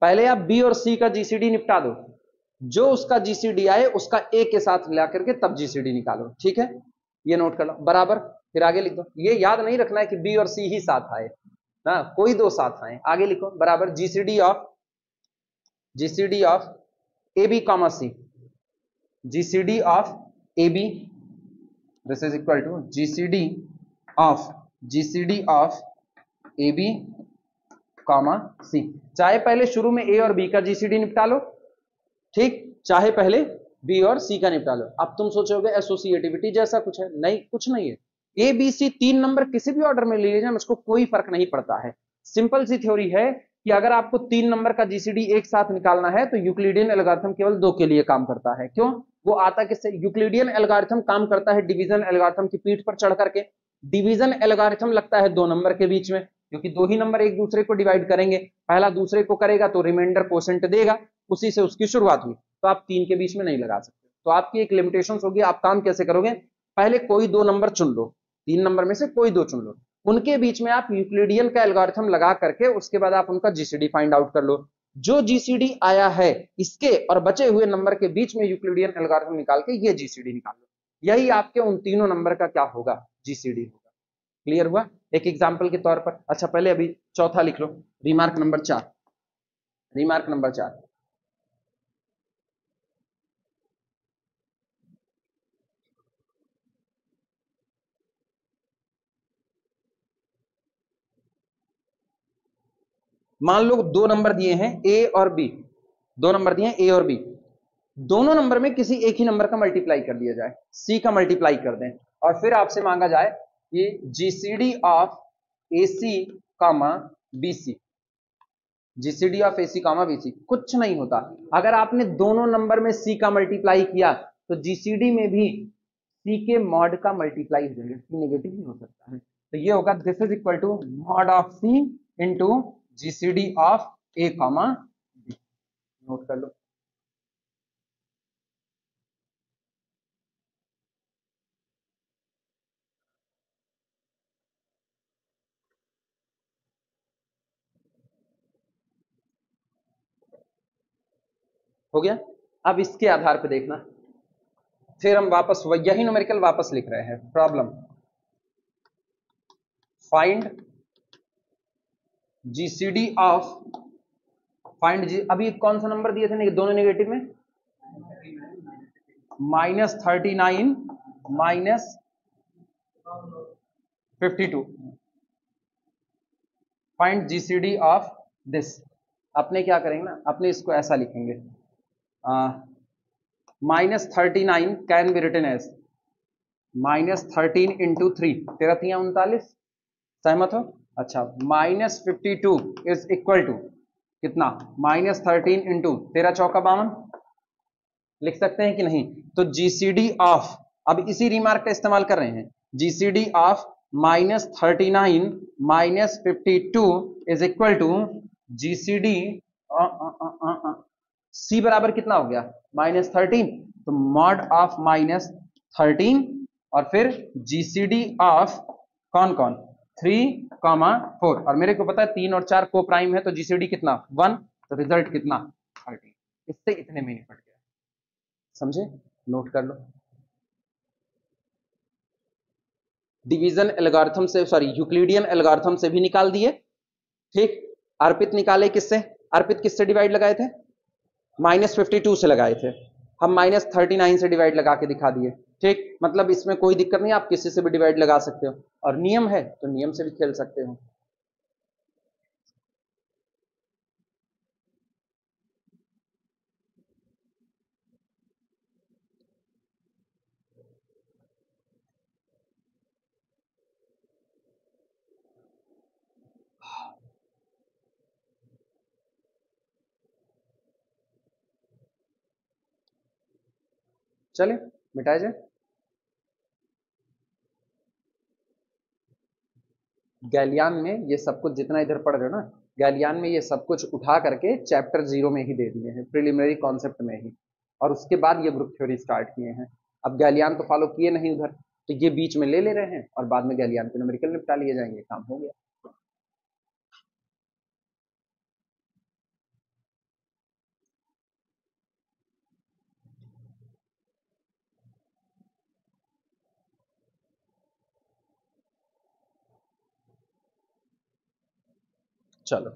पहले आप B और सी का जीसीडी निपटा दो, जो उसका जीसीडी आए उसका ए के साथ मिला करके तब जीसीडी निकालो। ठीक है, ये नोट कर लो बराबर। फिर आगे लिख दो, ये याद नहीं रखना है कि बी और सी ही साथ आए ना, कोई दो साथ आए। आगे लिखो बराबर, GCD of A B comma C, GCD of A B, this is equal to GCD of A B comma C. चाहे पहले शुरू में ए और बी का जीसीडी निपटा लो, ठीक, चाहे पहले बी और सी का निपटा लो। अब तुम सोचोगे एसोसिएटिविटी जैसा कुछ है, नहीं, कुछ नहीं है। ए बी सी 3 नंबर किसी भी ऑर्डर में ले लीजिए, मुझको कोई फर्क नहीं पड़ता है। सिंपल सी थ्योरी है कि अगर आपको 3 नंबर का जीसीडी एक साथ निकालना है तो यूक्लिडियन एल्गोरिथम केवल 2 के लिए काम करता है। क्यों? वो आता किससे? यूक्लिडियन एल्गोरिथम काम करता है डिवीजन एल्गोरिथम की पीठ पर चढ़ करके। डिवीजन एल्गोरिथम लगता है 2 नंबर के बीच में, क्योंकि 2 ही नंबर एक दूसरे को डिवाइड करेंगे। पहला दूसरे को करेगा तो रिमाइंडर कोसेंट देगा, उसी से उसकी शुरुआत हुई। तो आप 3 के बीच में नहीं लगा सकते। तो आपकी एक लिमिटेशन होगी। आप काम कैसे करोगे? पहले कोई 2 नंबर चुन लो, 3 नंबर में से कोई 2 चुन लो, उनके बीच में आप यूक्लिडियन का एल्गोरिथम लगा करके उसके बाद आप उनका जीसीडी फाइंड आउट कर लो। जो जीसीडी आया है इसके और बचे हुए नंबर के बीच में यूक्लिडियन एल्गोरिथम निकाल के ये जीसीडी निकाल लो। यही आपके उन तीनों नंबर का क्या होगा? जीसीडी होगा। क्लियर हुआ? एक एग्जाम्पल के तौर पर। अच्छा, पहले अभी चौथा लिख लो, रिमार्क नंबर 4। रिमार्क नंबर 4, मान लो 2 नंबर दिए हैं ए और बी, 2 नंबर दिए हैं ए और बी, दोनों नंबर में किसी एक ही नंबर का मल्टीप्लाई कर दिया जाए, सी का मल्टीप्लाई कर दें, और फिर आपसे मांगा जाए कि GCD of AC comma BC, GCD of AC comma BC. कुछ नहीं होता, अगर आपने दोनों नंबर में सी का मल्टीप्लाई किया तो जीसीडी में भी सी के मॉड का मल्टीप्लाई हो जाएगा, सी नेगेटिव नहीं हो सकता है। तो ये होगा this is equal to mod of C into GCD of A comma B. Note कर लो। हो गया? अब इसके आधार पे देखना, फिर हम वापस यही न्यूमेरिकल वापस लिख रहे हैं। Problem, find GCD of, find G, अभी कौन सा नंबर दिए थे दोनों नेगेटिव में? -39 -52। Find GCD of this. अपने क्या करेंगे ना, अपने इसको ऐसा लिखेंगे, -39 can be written as -13 into 3, 13 39। सहमत हो? अच्छा, -52 इज इक्वल टू कितना? -13 इंटू 13 चौका 52। लिख सकते हैं कि नहीं? तो जीसीडी ऑफ, अब इसी रिमार्क का इस्तेमाल कर रहे हैं, GCD of -39 -52 is equal to GCD C बराबर कितना हो गया -13, तो मॉड ऑफ -13 और फिर GCD ऑफ कौन कौन 3, 4 और मेरे को पता है 3 और 4 को प्राइम है तो GCD कितना 1, तो रिजल्ट कितना 13। इससे इतने में निपट गया, समझे, नोट कर लो। डिवीजन एल्गोरिथम से, सॉरी यूक्लिडियन एल्गोरिथम से भी निकाल दिए, ठीक। अर्पित निकाले किससे, अर्पित किससे डिवाइड लगाए थे, -52 से लगाए थे, हम -39 से डिवाइड लगा के दिखा दिए, ठीक। मतलब इसमें कोई दिक्कत नहीं, आप किसी से भी डिवाइड लगा सकते हो और नियम है तो नियम से भी खेल सकते हो। चले मिटाए जाए। गैलियान में ये सब कुछ जितना इधर पढ़ रहे हो ना, गैलियान में ये सब कुछ उठा करके चैप्टर 0 में ही दे दिए हैं, प्रिलिमिनरी कॉन्सेप्ट में ही, और उसके बाद ये ग्रुप थ्योरी स्टार्ट किए हैं। अब गैलियान तो फॉलो किए नहीं उधर, तो ये बीच में ले रहे हैं और बाद में गैलियान के न्यूमेरिकल निपटा लिए जाएंगे, काम हो गया। चलो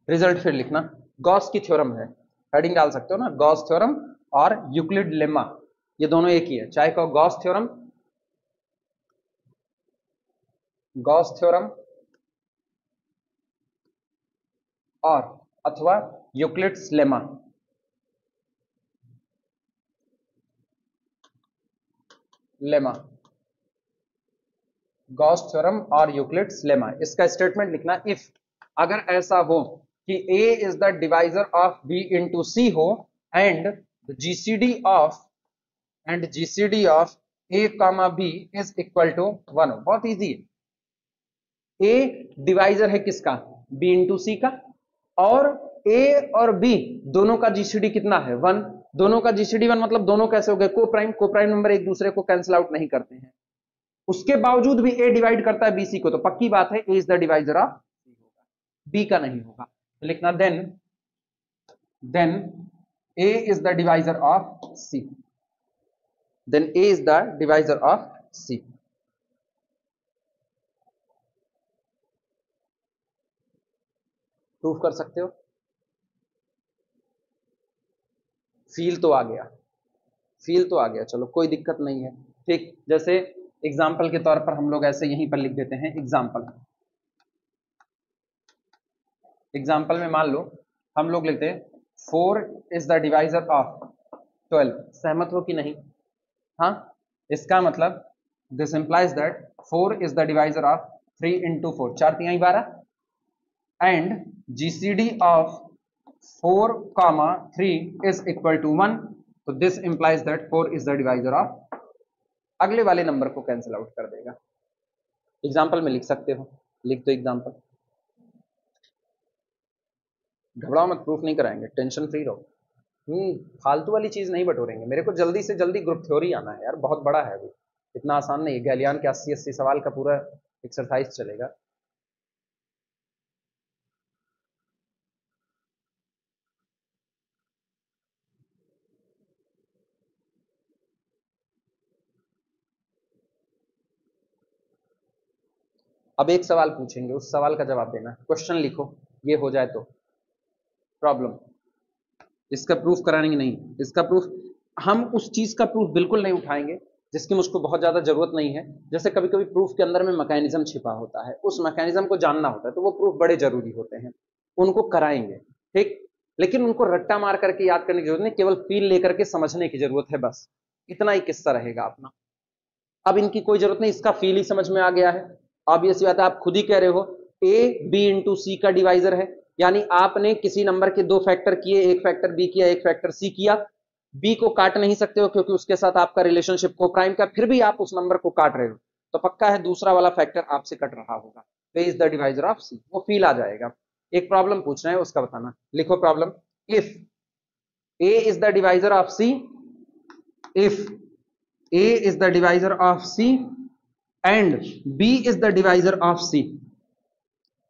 रिजल्ट फिर लिखना, गॉस की थ्योरम है, हेडिंग डाल सकते हो ना, गॉस थ्योरम और यूक्लिड लेमा, ये दोनों एक ही है, चाहे कहो गॉस थ्योरम, गॉस थ्योरम और अथवा Euclid's lemma, lemma, Gauss theorem और यूक्लिड्स लेमा। इसका स्टेटमेंट लिखना, इफ अगर ऐसा हो कि A is the divisor of B into C हो and GCD of A comma B is equal to 1 हो। बहुत इजी है, A डिवाइजर है किसका, B इंटू C का, और A और B दोनों का GCD कितना है 1, दोनों का GCD 1 मतलब दोनों कैसे हो गए को प्राइम नंबर एक दूसरे को कैंसिल आउट नहीं करते हैं, उसके बावजूद भी A डिवाइड करता है BC को, तो पक्की बात है A is the divisor of B का नहीं होगा, तो लिखना then A is the divisor of C, then A is the divisor of C। Proof कर सकते हो, फील तो आ गया, फील तो आ गया, चलो कोई दिक्कत नहीं है, ठीक। जैसे एग्जाम्पल के तौर पर हम लोग ऐसे यहीं पर लिख देते हैं, एग्जाम्पल में मान लो हम लोग लिखते हैं 4 इज द डिवाइजर ऑफ 12, सहमत हो कि नहीं, हाँ, इसका मतलब this implies that 4 is the divisor of 3 into 4, 4 3 12, and GCD of 4, 3 is equal to 1, तो this implies that 4 is the divisor of, अगले वाले नंबर को कैंसिल आउट कर देगा। एग्जाम्पल में लिख सकते हो, लिख दो एग्जाम्पल, घबराओ मत, प्रूफ नहीं कराएंगे, टेंशन फ्री रहो, फालतू वाली चीज नहीं बटोरेंगे, मेरे को जल्दी से जल्दी ग्रुप थ्योरी आना है यार, बहुत बड़ा है अभी, इतना आसान नहीं है, गैलियान के 80 सवाल का पूरा एक्सरसाइज चलेगा। अब एक सवाल पूछेंगे, उस सवाल का जवाब देना, क्वेश्चन लिखो, ये हो जाए तो प्रॉब्लम, इसका प्रूफ कराएंगे नहीं, इसका प्रूफ हम उस चीज का प्रूफ बिल्कुल नहीं उठाएंगे जिसकी मुझको बहुत ज्यादा जरूरत नहीं है, जैसे कभी कभी प्रूफ के अंदर में मैकेनिज्म छिपा होता है, उस मैकेनिज्म को जानना होता है, तो वो प्रूफ बड़े जरूरी होते हैं, उनको कराएंगे, ठीक। लेकिन उनको रट्टा मार करके याद करने की जरूरत नहीं, केवल फील लेकर के समझने की जरूरत है, बस इतना ही किस्सा रहेगा अपना। अब इनकी कोई जरूरत नहीं, इसका फील ही समझ में आ गया है, ऑब्वियस बात है, आप खुद ही कह रहे हो A B इंटू C का डिवाइजर है, यानी आपने किसी नंबर के 2 फैक्टर किए, एक फैक्टर B किया, एक फैक्टर C किया, B को काट नहीं सकते हो क्योंकि उसके साथ आपका रिलेशनशिप को प्राइम का, फिर भी आप उस नंबर को काट रहे हो, तो पक्का है दूसरा वाला फैक्टर आपसे कट रहा होगा। ए is the divisor of C, वो फील आ जाएगा। एक प्रॉब्लम पूछ रहे हैं उसका बताना, लिखो problem. If A is the divisor of C, if A is the divisor of C and B is the divisor of C.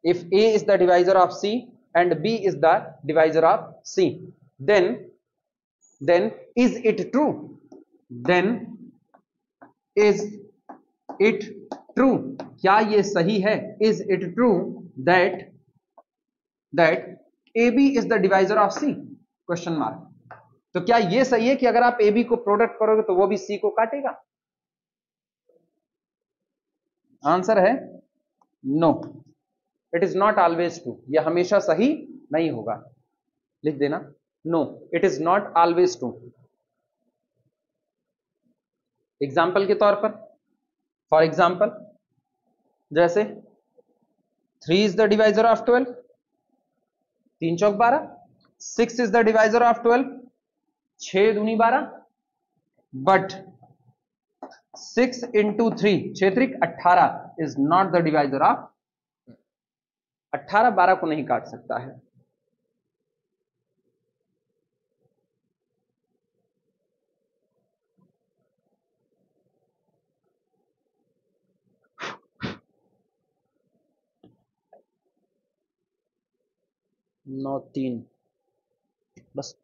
If A is the divisor of C and B is the divisor of C, then is it true? Then is it true? क्या ये सही है? Is it true that AB is the divisor of C? Question mark. तो क्या ये सही है कि अगर आप AB को प्रोडक्ट करोगे तो वो भी C को काटेगा? आंसर है no, it is not always true. यह हमेशा सही नहीं होगा, लिख देना, no it is not always true. Example के तौर पर, फॉर एग्जाम्पल जैसे 3 इज द डिवाइजर ऑफ 12, 3 चौक 12, 6 इज द डिवाइजर ऑफ 12, 6 दूनी 12, but 6 into 3 6 3 18 is not the divisor of 18 12 को नहीं काट सकता है। नौ 3 बस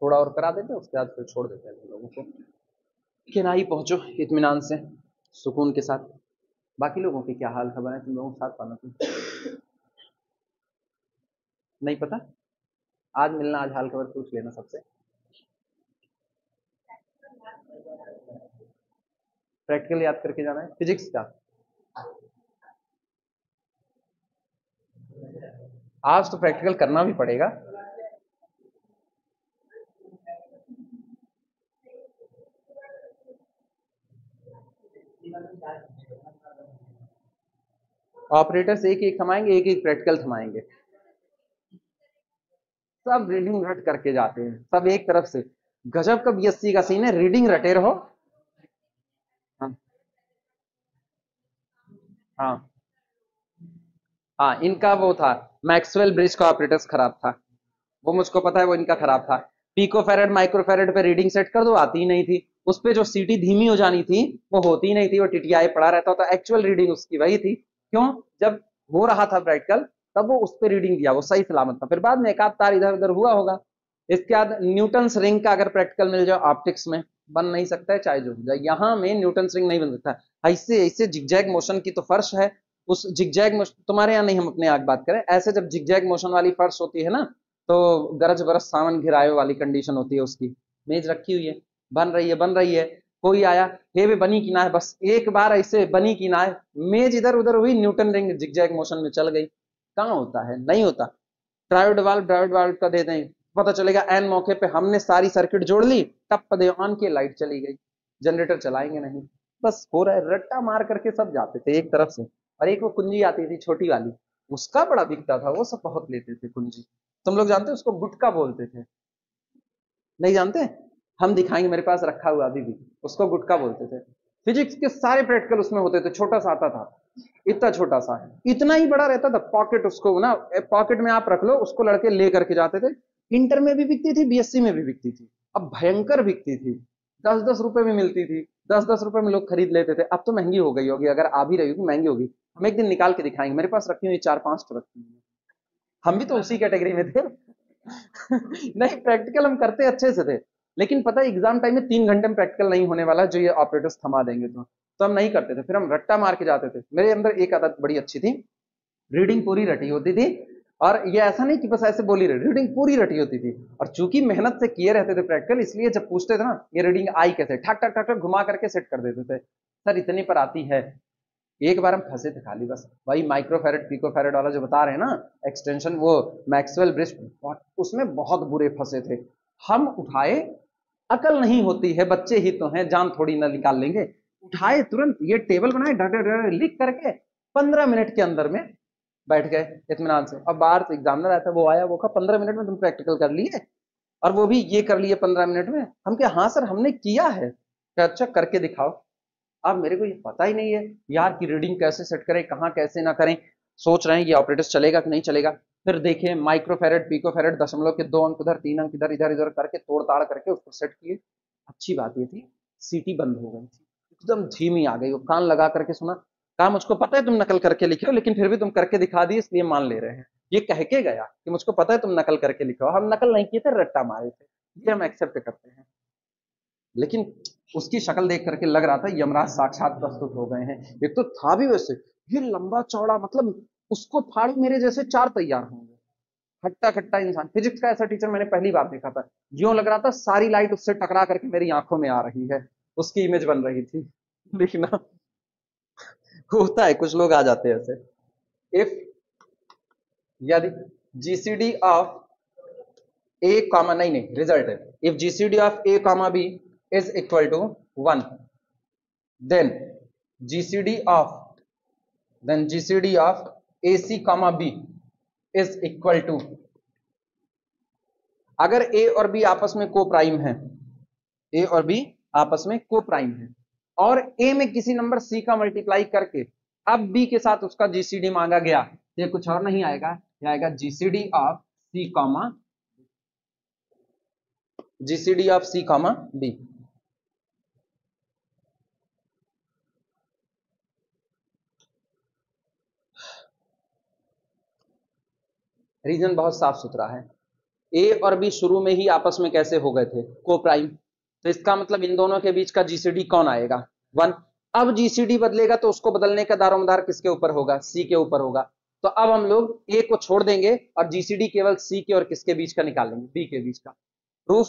थोड़ा और करा देते उसके बाद फिर छोड़ देते हैं लोगों को कि ना ही पहुंचो इत्मीनान से सुकून के साथ। बाकी लोगों की क्या हाल खबर है, तुम लोगों के साथ पाना तुम नहीं पता, आज मिलना, आज हाल खबर पूछ लेना सबसे। प्रैक्टिकल याद करके जाना है फिजिक्स का। आज तो प्रैक्टिकल करना भी पड़ेगा। ऑपरेटर्स एक एक थमाएंगे, एक एक प्रैक्टिकल थमाएंगे, सब रीडिंग रट करके जाते हैं, सब एक तरफ से। गजब का बीएससी का सीन है, रीडिंग रटे रहो। हाँ हाँ हाँ, इनका वो था मैक्सवेल ब्रिज का ऑपरेटर्स खराब था, वो मुझको पता है, वो इनका खराब था। पिको फेरेड माइक्रोफेरेड पे रीडिंग सेट कर दो, आती ही नहीं थी। उस पे जो सीटी धीमी हो जानी थी वो होती ही नहीं थी, वो टिटियाए पड़ा रहता था। एक्चुअल रीडिंग उसकी वही थी। क्यों? जब हो रहा था प्रैक्टिकल तब वो उस पर रीडिंग दिया, वो सही सलामत था। फिर बाद में एक आध तार इधर उधर हुआ होगा। इसके बाद न्यूटन्स रिंग का अगर प्रैक्टिकल मिल जाए ऑप्टिक्स में, बन नहीं सकता है चाहे जो हो जाए। यहाँ में न्यूटन्स रिंग नहीं बन सकता। ऐसे ऐसे जिगजैग मोशन की तो फर्श है, उस जिगजैग मोशन तुम्हारे यहाँ नहीं, हम अपने यहाँ बात करें, ऐसे जब जिगजैग मोशन वाली फर्श होती है ना, तो गरज बरस सावन घिराए वाली कंडीशन होती है उसकी। मेज रखी हुई है, बन रही है बन रही है, कोई आया, हे वे बनी की ना है, बस एक बार ऐसे बनी की ना है, मेज इधर उधर हुई, न्यूटन रिंग जिगजैग मोशन में चल गई। कहाँ होता है? नहीं होता। ड्रायोड वाल्व का दे दें, पता चलेगा एन मौके पे हमने सारी सर्किट जोड़ ली, टप दे ऑन की लाइट चली गई, जनरेटर चलाएंगे नहीं, बस हो रहा है। रट्टा मार करके सब जाते थे एक तरफ से। और एक वो कुंजी आती थी छोटी वाली, उसका बड़ा बिकता था, वो सब बहुत लेते थे कुंजी। तुम लोग जानते हो उसको गुटका बोलते थे? नहीं जानते? हम दिखाएंगे, मेरे पास रखा हुआ अभी भी, उसको गुटका बोलते थे। फिजिक्स के सारे प्रैक्टिकल उसमें होते थे, छोटा सा आता था, इतना छोटा सा, इतना ही बड़ा रहता था पॉकेट। उसको ना पॉकेट में आप रख लो, उसको लड़के ले करके जाते थे। इंटर में भी बिकती थी, बीएससी में भी बिकती थी, अब भयंकर बिकती थी। 10-10 रुपए में मिलती थी, 10-10 रुपए में लोग खरीद लेते थे। अब तो महंगी हो गई होगी, अगर आ भी रही होगी महंगी होगी। हम एक दिन निकाल के दिखाएंगे, मेरे पास रखी हुई 4-5 तो रखी हुई। हम भी तो उसी कैटेगरी में थे। नहीं, प्रैक्टिकल हम करते अच्छे से थे, लेकिन पता है एग्जाम टाइम में 3 घंटे में प्रैक्टिकल नहीं होने वाला, जो ये ऑपरेटर्स थमा देंगे तो हम नहीं करते थे। फिर हम रट्टा मार के जाते थे। मेरे अंदर एक आदत बड़ी अच्छी थी, रीडिंग पूरी रटी होती थी। और ये ऐसा नहीं कि बस ऐसे बोली रही, रीडिंग पूरी रटी होती थी। और चूंकि मेहनत से किए रहते थे प्रैक्टिकल, इसलिए जब पूछते थे ना ये रीडिंग आई कैसे, ठक ठक ठक ठक घुमा करके सेट कर देते थे, सर इतने पर आती है। एक बार हम फंसे थे खाली, बस वही माइक्रोफेरेड पिकोफेरेड वाला जो बता रहे हैं ना एक्सटेंशन, वो मैक्सवेल ब्रिज, उसमें बहुत बुरे फंसे थे। हम उठाए, अकल नहीं होती है, बच्चे ही तो हैं, जान थोड़ी ना निकाल लेंगे। उठाए तुरंत, ये टेबल बनाए, लिख करके 15 मिनट के अंदर में बैठ गए इत्मीनान से। अब बाहर से एग्जामिनर आया था, वो आया, वो कहा 15 मिनट में तुम प्रैक्टिकल कर लिए, और वो भी ये कर लिए 15 मिनट में। हम क्या? हाँ सर हमने किया है। क्या? अच्छा करके दिखाओ। अब मेरे को ये पता ही नहीं है यार कि रीडिंग कैसे सेट करें, कहाँ कैसे ना करें, सोच रहे हैं ये ऑपरेटर्स चलेगा कि नहीं चलेगा। फिर देखें माइक्रोफेरेड, पिकोफेरेड, दशमलव के 2 अंक उधर, 3 अंक इधर, इधर इधर करके तोड़ ताड़ करके उसको सेट किए। अच्छी बात ये थी सीटी बंद हो गई थी, एकदम धीमी आ गई, वो कान लगा करके सुना। कहा मुझको पता है तुम नकल करके लिखे हो, लेकिन फिर भी तुम करके दिखा दिए इसलिए मान ले रहे हैं। ये कह के गया कि मुझको पता है तुम नकल करके लिखे हो, हम नकल नहीं किए थे, रट्टा मारे थे, ये हम एक्सेप्ट करते हैं। लेकिन उसकी शक्ल देख करके लग रहा था यमराज साक्षात प्रस्तुत हो गए हैं। एक तो था भी वैसे ये लंबा चौड़ा, मतलब उसको फाड़ मेरे जैसे 4 तैयार होंगे, हट्टा कट्टा इंसान। फिजिक्स का ऐसा टीचर मैंने पहली बार देखा था, यूं लग रहा था सारी लाइट उससे टकरा करके मेरी आंखों में आ रही है, उसकी इमेज बन रही थी। लेकिन होता है कुछ लोग आ जाते हैं ऐसे। इफ यदि जीसीडी ऑफ ए कॉमा, नहीं नहीं रिजल्ट है, if GCD of A comma B is equal to 1, then gcd of gcd of ac comma b is equal to, अगर a और b आपस में को प्राइम है, a और b आपस में को प्राइम है, और a में किसी नंबर c का मल्टीप्लाई करके अब b के साथ उसका gcd मांगा गया, ये कुछ और नहीं आएगा, ये आएगा gcd of c comma, gcd of c comma b। Reason बहुत साफ सुथरा है। ए और बी शुरू में ही आपस में कैसे हो गए थे, को प्राइम, तो इसका मतलब इन दोनों के बीच का जीसीडी कौन आएगा, 1। अब जीसीडी बदलेगा तो उसको बदलने का दारोमदार किसके ऊपर होगा, सी के ऊपर होगा। तो अब हम लोग ए को छोड़ देंगे और जीसीडी केवल सी के और किसके बीच का निकालेंगे, बी के बीच का। प्रूफ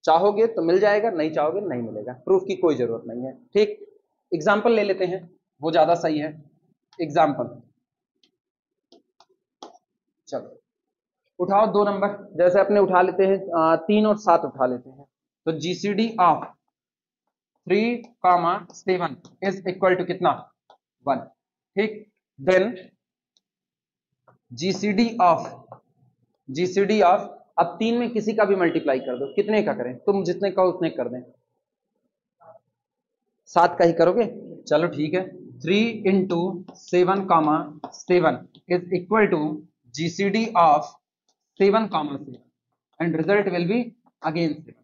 चाहोगे तो मिल जाएगा, नहीं चाहोगे नहीं मिलेगा, प्रूफ की कोई जरूरत नहीं है। ठीक, एग्जाम्पल ले लेते हैं, वो ज्यादा सही है। एग्जाम्पल चलो उठाओ 2 नंबर, जैसे अपने उठा लेते हैं 3 और 7 उठा लेते हैं। तो GCD of 3, 7 is equal to कितना, 1। ठीक, देन जीसीडी ऑफ अब 3 में किसी का भी मल्टीप्लाई कर दो, कितने का करें, तुम जितने कहो उतने कर दें, 7 का ही करोगे, चलो ठीक है। 3 into 7, 7 is equal to GCD of 7, 7 and result will be again 7।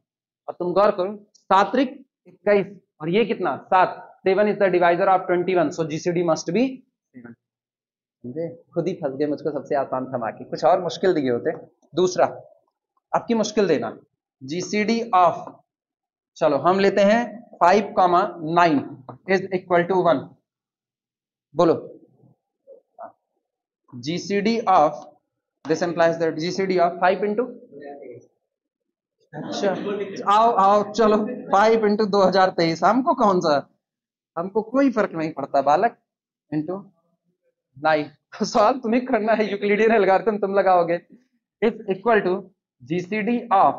और तुम गौर करो 7 21 और ये कितना 7, 7 is the divisor of 21, so GCD must be 7। खुद ही फंस गए, मुझको सबसे आसान थमा के कुछ और मुश्किल दिए होते। दूसरा आपकी मुश्किल देना, जीसीडी ऑफ, चलो हम लेते हैं 5, 9 इज इक्वल टू 1, बोलो GCD of, this implies that GCD of 5 into, अच्छा आओ आओ चलो 5 इंटू 2023, हमको कौन सा, हमको कोई फर्क नहीं पड़ता बालक, इंटू 9। सवाल तुम्हें करना है, यूक्लिडियन एल्गोरिथम तुम लगाओगे। Is equal to GCD of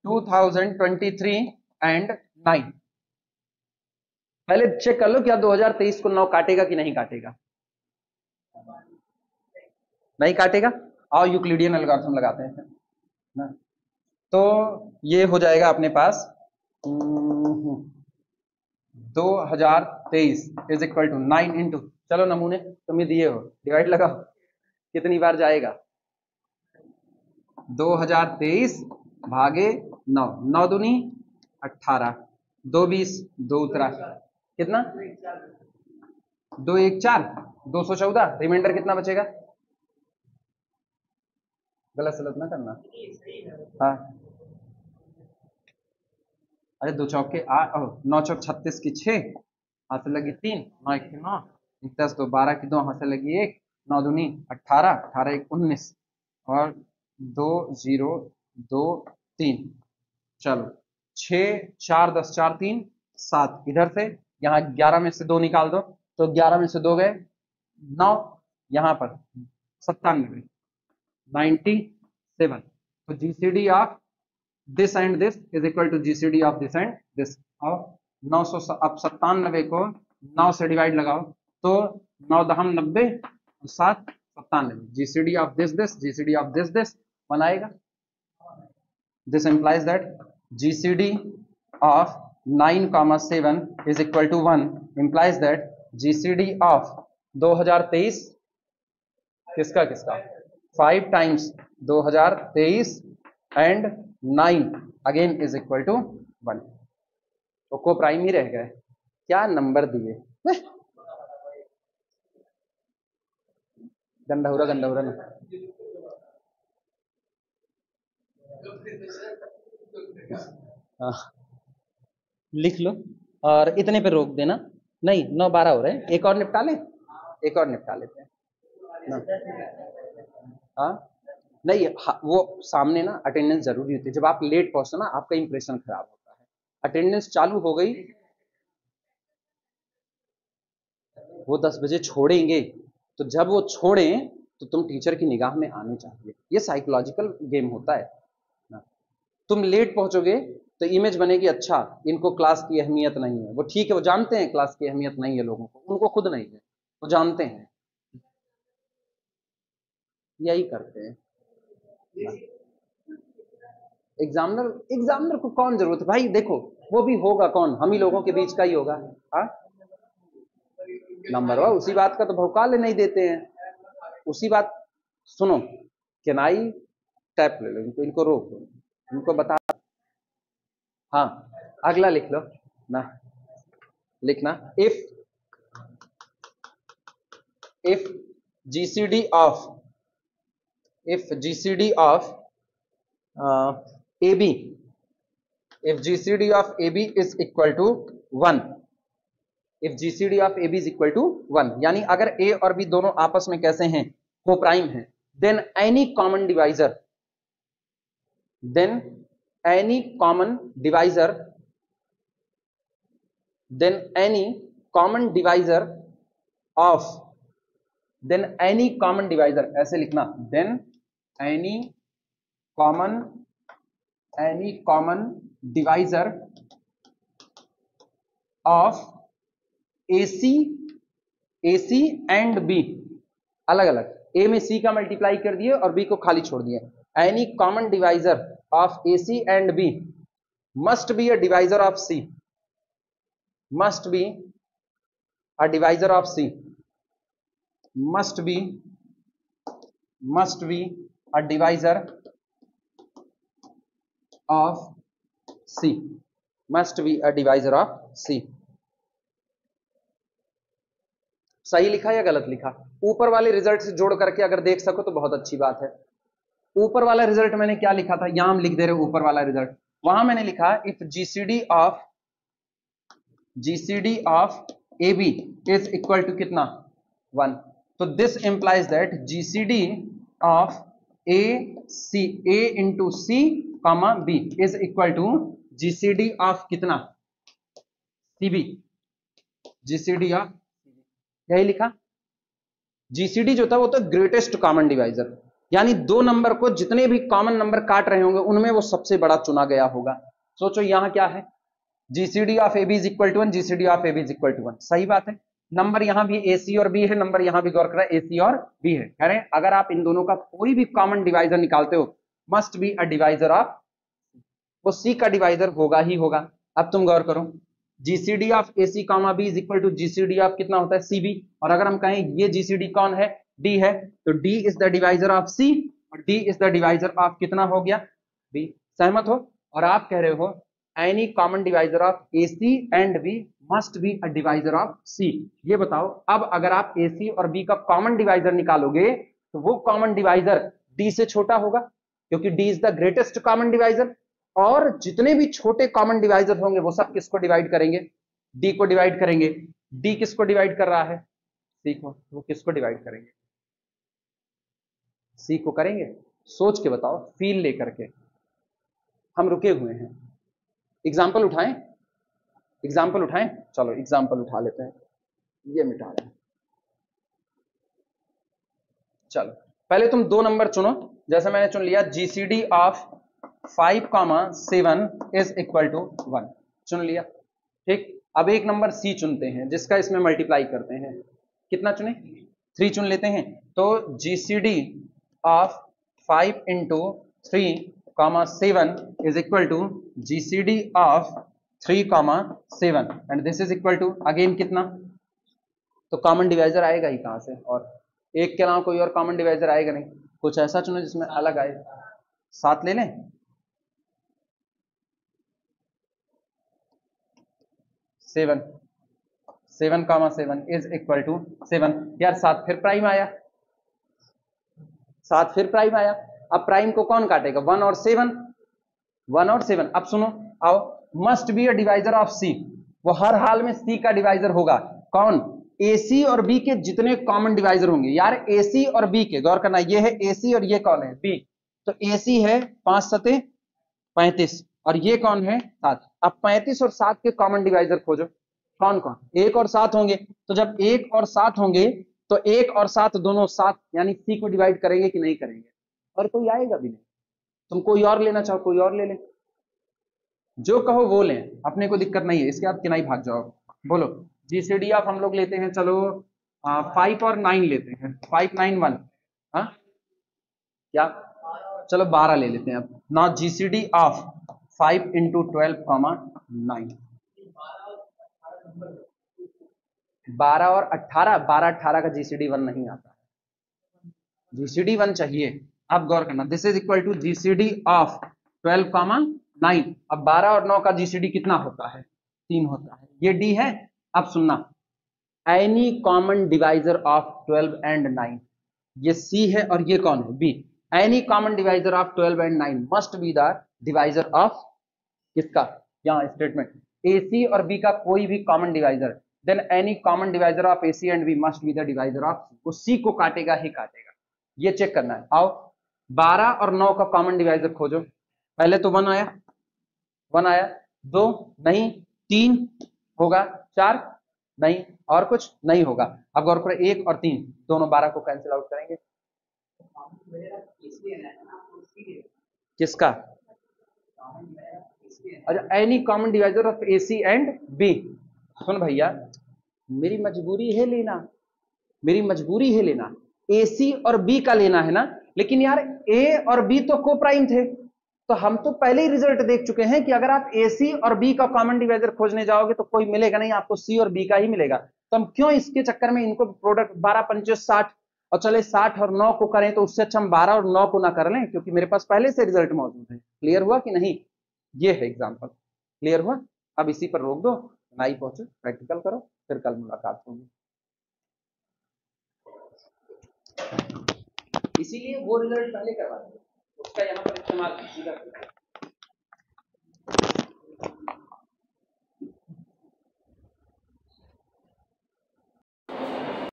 2023 and 9। पहले चेक कर लो क्या 2023 को 9 काटेगा कि नहीं काटेगा, नहीं काटेगा। आओ यूक्लिडियन एल्गोरिथम लगाते हैं ना, तो ये हो जाएगा अपने पास 2023 इज इक्वल टू 9 इंटू, चलो नमूने तुम ही दिए हो, डिवाइड लगाओ कितनी बार जाएगा, 2023 भागे 9, 9 दूनी 18, 2 20, 2 उतरा कितना, 2 1 4, 214, रिमाइंडर कितना बचेगा, गलत सलत ना करना, हाँ अरे 2 चौके 8, 9 चौक 36 की 6, हाथ से लगी 3, 9 1 की 9, 10 2 12 की 2, हाथ से लगी 1, 9 दूनी 18, 18 1 19 और 2 0 2 3, चलो 6 4 10 4 3 7, इधर से यहाँ 11 में से 2 निकाल दो, तो 11 में से 2 गए 9, यहाँ पर 97, 97। तो GCD of this and this is equal to GCD of this and this. और 900, अब 97 को 9 से डिवाइड लगाओ, तो 9 दहम 90 और 7 97, GCD of this GCD of this बनाएगा। This implies that GCD of 9, 7 is equal to 1 implies that GCD of 2023 किसका किसका 5 times 2023 and 9 again is equal to 1। तो को प्राइम ही रह गए, क्या नंबर दिए, गंधौरा गंधौरा ना लिख लो और इतने पे रोक देना। नहीं 9-12 हो रहे हैं, एक और निपटा लें, एक और निपटा लेते हैं ना। हाँ नहीं वो सामने ना अटेंडेंस जरूरी होती है, जब आप लेट पहुंचते ना आपका इंप्रेशन खराब होता है। अटेंडेंस चालू हो गई, वो 10 बजे छोड़ेंगे, तो जब वो छोड़ें तो तुम टीचर की निगाह में आने चाहिए। ये साइकोलॉजिकल गेम होता है ना। तुम लेट पहुंचोगे तो इमेज बनेगी, अच्छा इनको क्लास की अहमियत नहीं है। वो ठीक है, वो जानते हैं क्लास की अहमियत नहीं है लोगों को, उनको खुद नहीं है, वो जानते हैं, यही करते हैं। एग्जामिनर को कौन जरूरत है भाई, देखो वो भी होगा कौन, हम ही लोगों के बीच का ही होगा। नंबर वन उसी बात का तो भौकाल नहीं देते हैं, उसी बात। सुनो केनाई टैप ले लो इनको, इनको रोक दो, इनको बता। हाँ अगला लिख लो ना, लिखना if GCD of AB, if GCD of AB is equal to 1, if GCD of AB is equal to 1, यानी अगर A और B दोनों आपस में कैसे हैं, को प्राइम है, then any common divisor ऐसे लिखना, then any common divisor of AC and B, अलग अलग, A में C का मल्टीप्लाई कर दिए और B को खाली छोड़ दिए। Any common divisor of AC and B must be a divisor of C, must be a divisor of C, must be a divisor of C, must be a divisor of C। सही लिखा या गलत लिखा? ऊपर वाले result से जोड़ करके अगर देख सको तो बहुत अच्छी बात है। ऊपर वाला रिजल्ट मैंने क्या लिखा था, यहां हम लिख दे रहे ऊपर वाला रिजल्ट, वहां मैंने लिखा if GCD of AB is equal to कितना 1, तो this implies that GCD of A into C comma B is equal to GCD of कितना CB, GCD ऑफ, यही लिखा। GCD जो था वो तो ग्रेटेस्ट कॉमन डिवाइजर, यानी दो नंबर को जितने भी कॉमन नंबर काट रहे होंगे उनमें वो सबसे बड़ा चुना गया होगा। सोचो यहां क्या है, GCD of AB is equal to 1, GCD of AB is equal to 1, सही बात है। नंबर यहां भी AC और B है, नंबर यहां भी गौर करा AC और B है। कह रहे हैं अगर आप इन दोनों का कोई भी कॉमन डिवाइजर निकालते हो must be a divisor of, वो C का डिवाइजर होगा ही होगा। अब तुम गौर करो, GCD of AC comma B is equal to GCD of कितना होता है CB, और अगर हम कहें ये GCD कौन है, D है, तो D is the divisor of C और D is the divisor of कितना हो गया B। सहमत हो? और आप कह रहे हो any common divisor of AC and B must be a divisor of C। ये बताओ अब अगर आप AC और B का कॉमन डिवाइजर निकालोगे तो वो कॉमन डिवाइजर D से छोटा होगा, क्योंकि D is the greatest common divisor, और जितने भी छोटे कॉमन डिवाइजर होंगे वो सब किसको डिवाइड करेंगे, D को डिवाइड करेंगे। D किसको डिवाइड कर रहा है, C को, वो किसको डिवाइड करेंगे, C को करेंगे। सोच के बताओ, फील लेकर के। हम रुके हुए हैं, एग्जाम्पल उठाएं, एग्जाम्पल उठाएं, चलो एग्जाम्पल उठा लेते हैं, ये मिटा रहे हैं। चलो पहले तुम दो नंबर चुनो, जैसे मैंने चुन लिया GCD of 5, 7 is equal to 1, चुन लिया, ठीक। अब एक नंबर C चुनते हैं जिसका इसमें मल्टीप्लाई करते हैं, कितना चुने, 3 चुन लेते हैं। तो GCD of 5 into 3, 7 is equal to GCD of 3,7 and this is equal to again कितना, तो कॉमन डिवाइजर आएगा ही कहां से, और एक के अलावा कोई और कॉमन डिवाइजर आएगा नहीं, कुछ ऐसा चुनो जिसमें अलग आए। 7 ले लें, 7 इज इक्वल टू 7। यार 7 फिर प्राइम आया, 7 फिर प्राइम आया। अब प्राइम को कौन काटेगा, 1 और 7, 1 और 7। अब सुनो, आओ, must be a divisor of C, वो हर हाल में सी का डिवाइजर होगा। कौन, ए सी और बी के जितने कॉमन डिवाइजर होंगे। यार ए सी और बी के, गौर करना, ये है ए सी और ये कौन है, बी। तो ए सी है 5 सते 35 और ये कौन है 7। अब 35 और 7 के कॉमन डिवाइजर खोजो, कौन कौन, 1 और 7 होंगे। तो जब 1 और 7 होंगे तो 1 और 7 दोनों 7 यानी सी को डिवाइड करेंगे कि नहीं करेंगे, और कोई आएगा भी नहीं। तुम कोई और लेना चाहो कोई और ले लें, जो कहो वो लें, अपने को दिक्कत नहीं है, इसके बाद किनाई भाग जाओ। बोलो जीसीडी ऑफ हम लोग लेते हैं, चलो 5 और 9 लेते हैं, 5 9 1, हाँ क्या, चलो 12 ले लेते हैं अब। नाउ जीसीडी ऑफ 5 इंटू 12 9, 12 और 18, 12 18 का जीसीडी 1 नहीं आता, जीसीडी 1 चाहिए। अब गौर करना, this is equal to GCD of 12 9। अब 12 और 9 का जीसीडी कितना होता है, 3 होता है, ये डी है। अब सुनना, any common divisor of 12 and 9, ये सी है और ये कौन है, B. Any common divisor of 12 and 9 must be the divisor of किसका, यहाँ स्टेटमेंट, ए सी और बी का कोई भी common divisor, then any common divisor of A C and B must be the divisor of C, वो सी को काटेगा ही काटेगा, ये चेक करना है। आओ 12 और 9 का कॉमन डिवाइजर खोजो, पहले तो 1 आया, 1 आया, 2 नहीं, 3 होगा, 4 नहीं, और कुछ नहीं होगा। अब गौर करो 1 और 3 दोनों 12 को कैंसिल आउट करेंगे, किसका, अच्छा any common divisor of A C and B. सुन भैया, मेरी मजबूरी है लेना, मेरी मजबूरी है लेना, ए सी और बी का लेना है ना, लेकिन यार ए और बी तो को प्राइम थे, तो हम तो पहले ही रिजल्ट देख चुके हैं कि अगर आप ए सी और बी का कॉमन डिवाइजर खोजने जाओगे तो कोई मिलेगा नहीं, आपको सी और बी का ही मिलेगा। तो हम क्यों इसके चक्कर में इनको प्रोडक्ट 12 25 60 और चले 60 और 9 को करें, तो उससे अच्छा हम 12 और 9 को ना कर लें, क्योंकि मेरे पास पहले से रिजल्ट मौजूद है। क्लियर हुआ कि नहीं, ये है एग्जाम्पल, क्लियर हुआ। अब इसी पर रोक दो, नाई पहुंचो, प्रैक्टिकल करो, फिर कल मुलाकात होगी। इसीलिए वो रिजल्ट पहले करवा दो, उसका यहाँ पर इस्तेमाल कीजिएगा।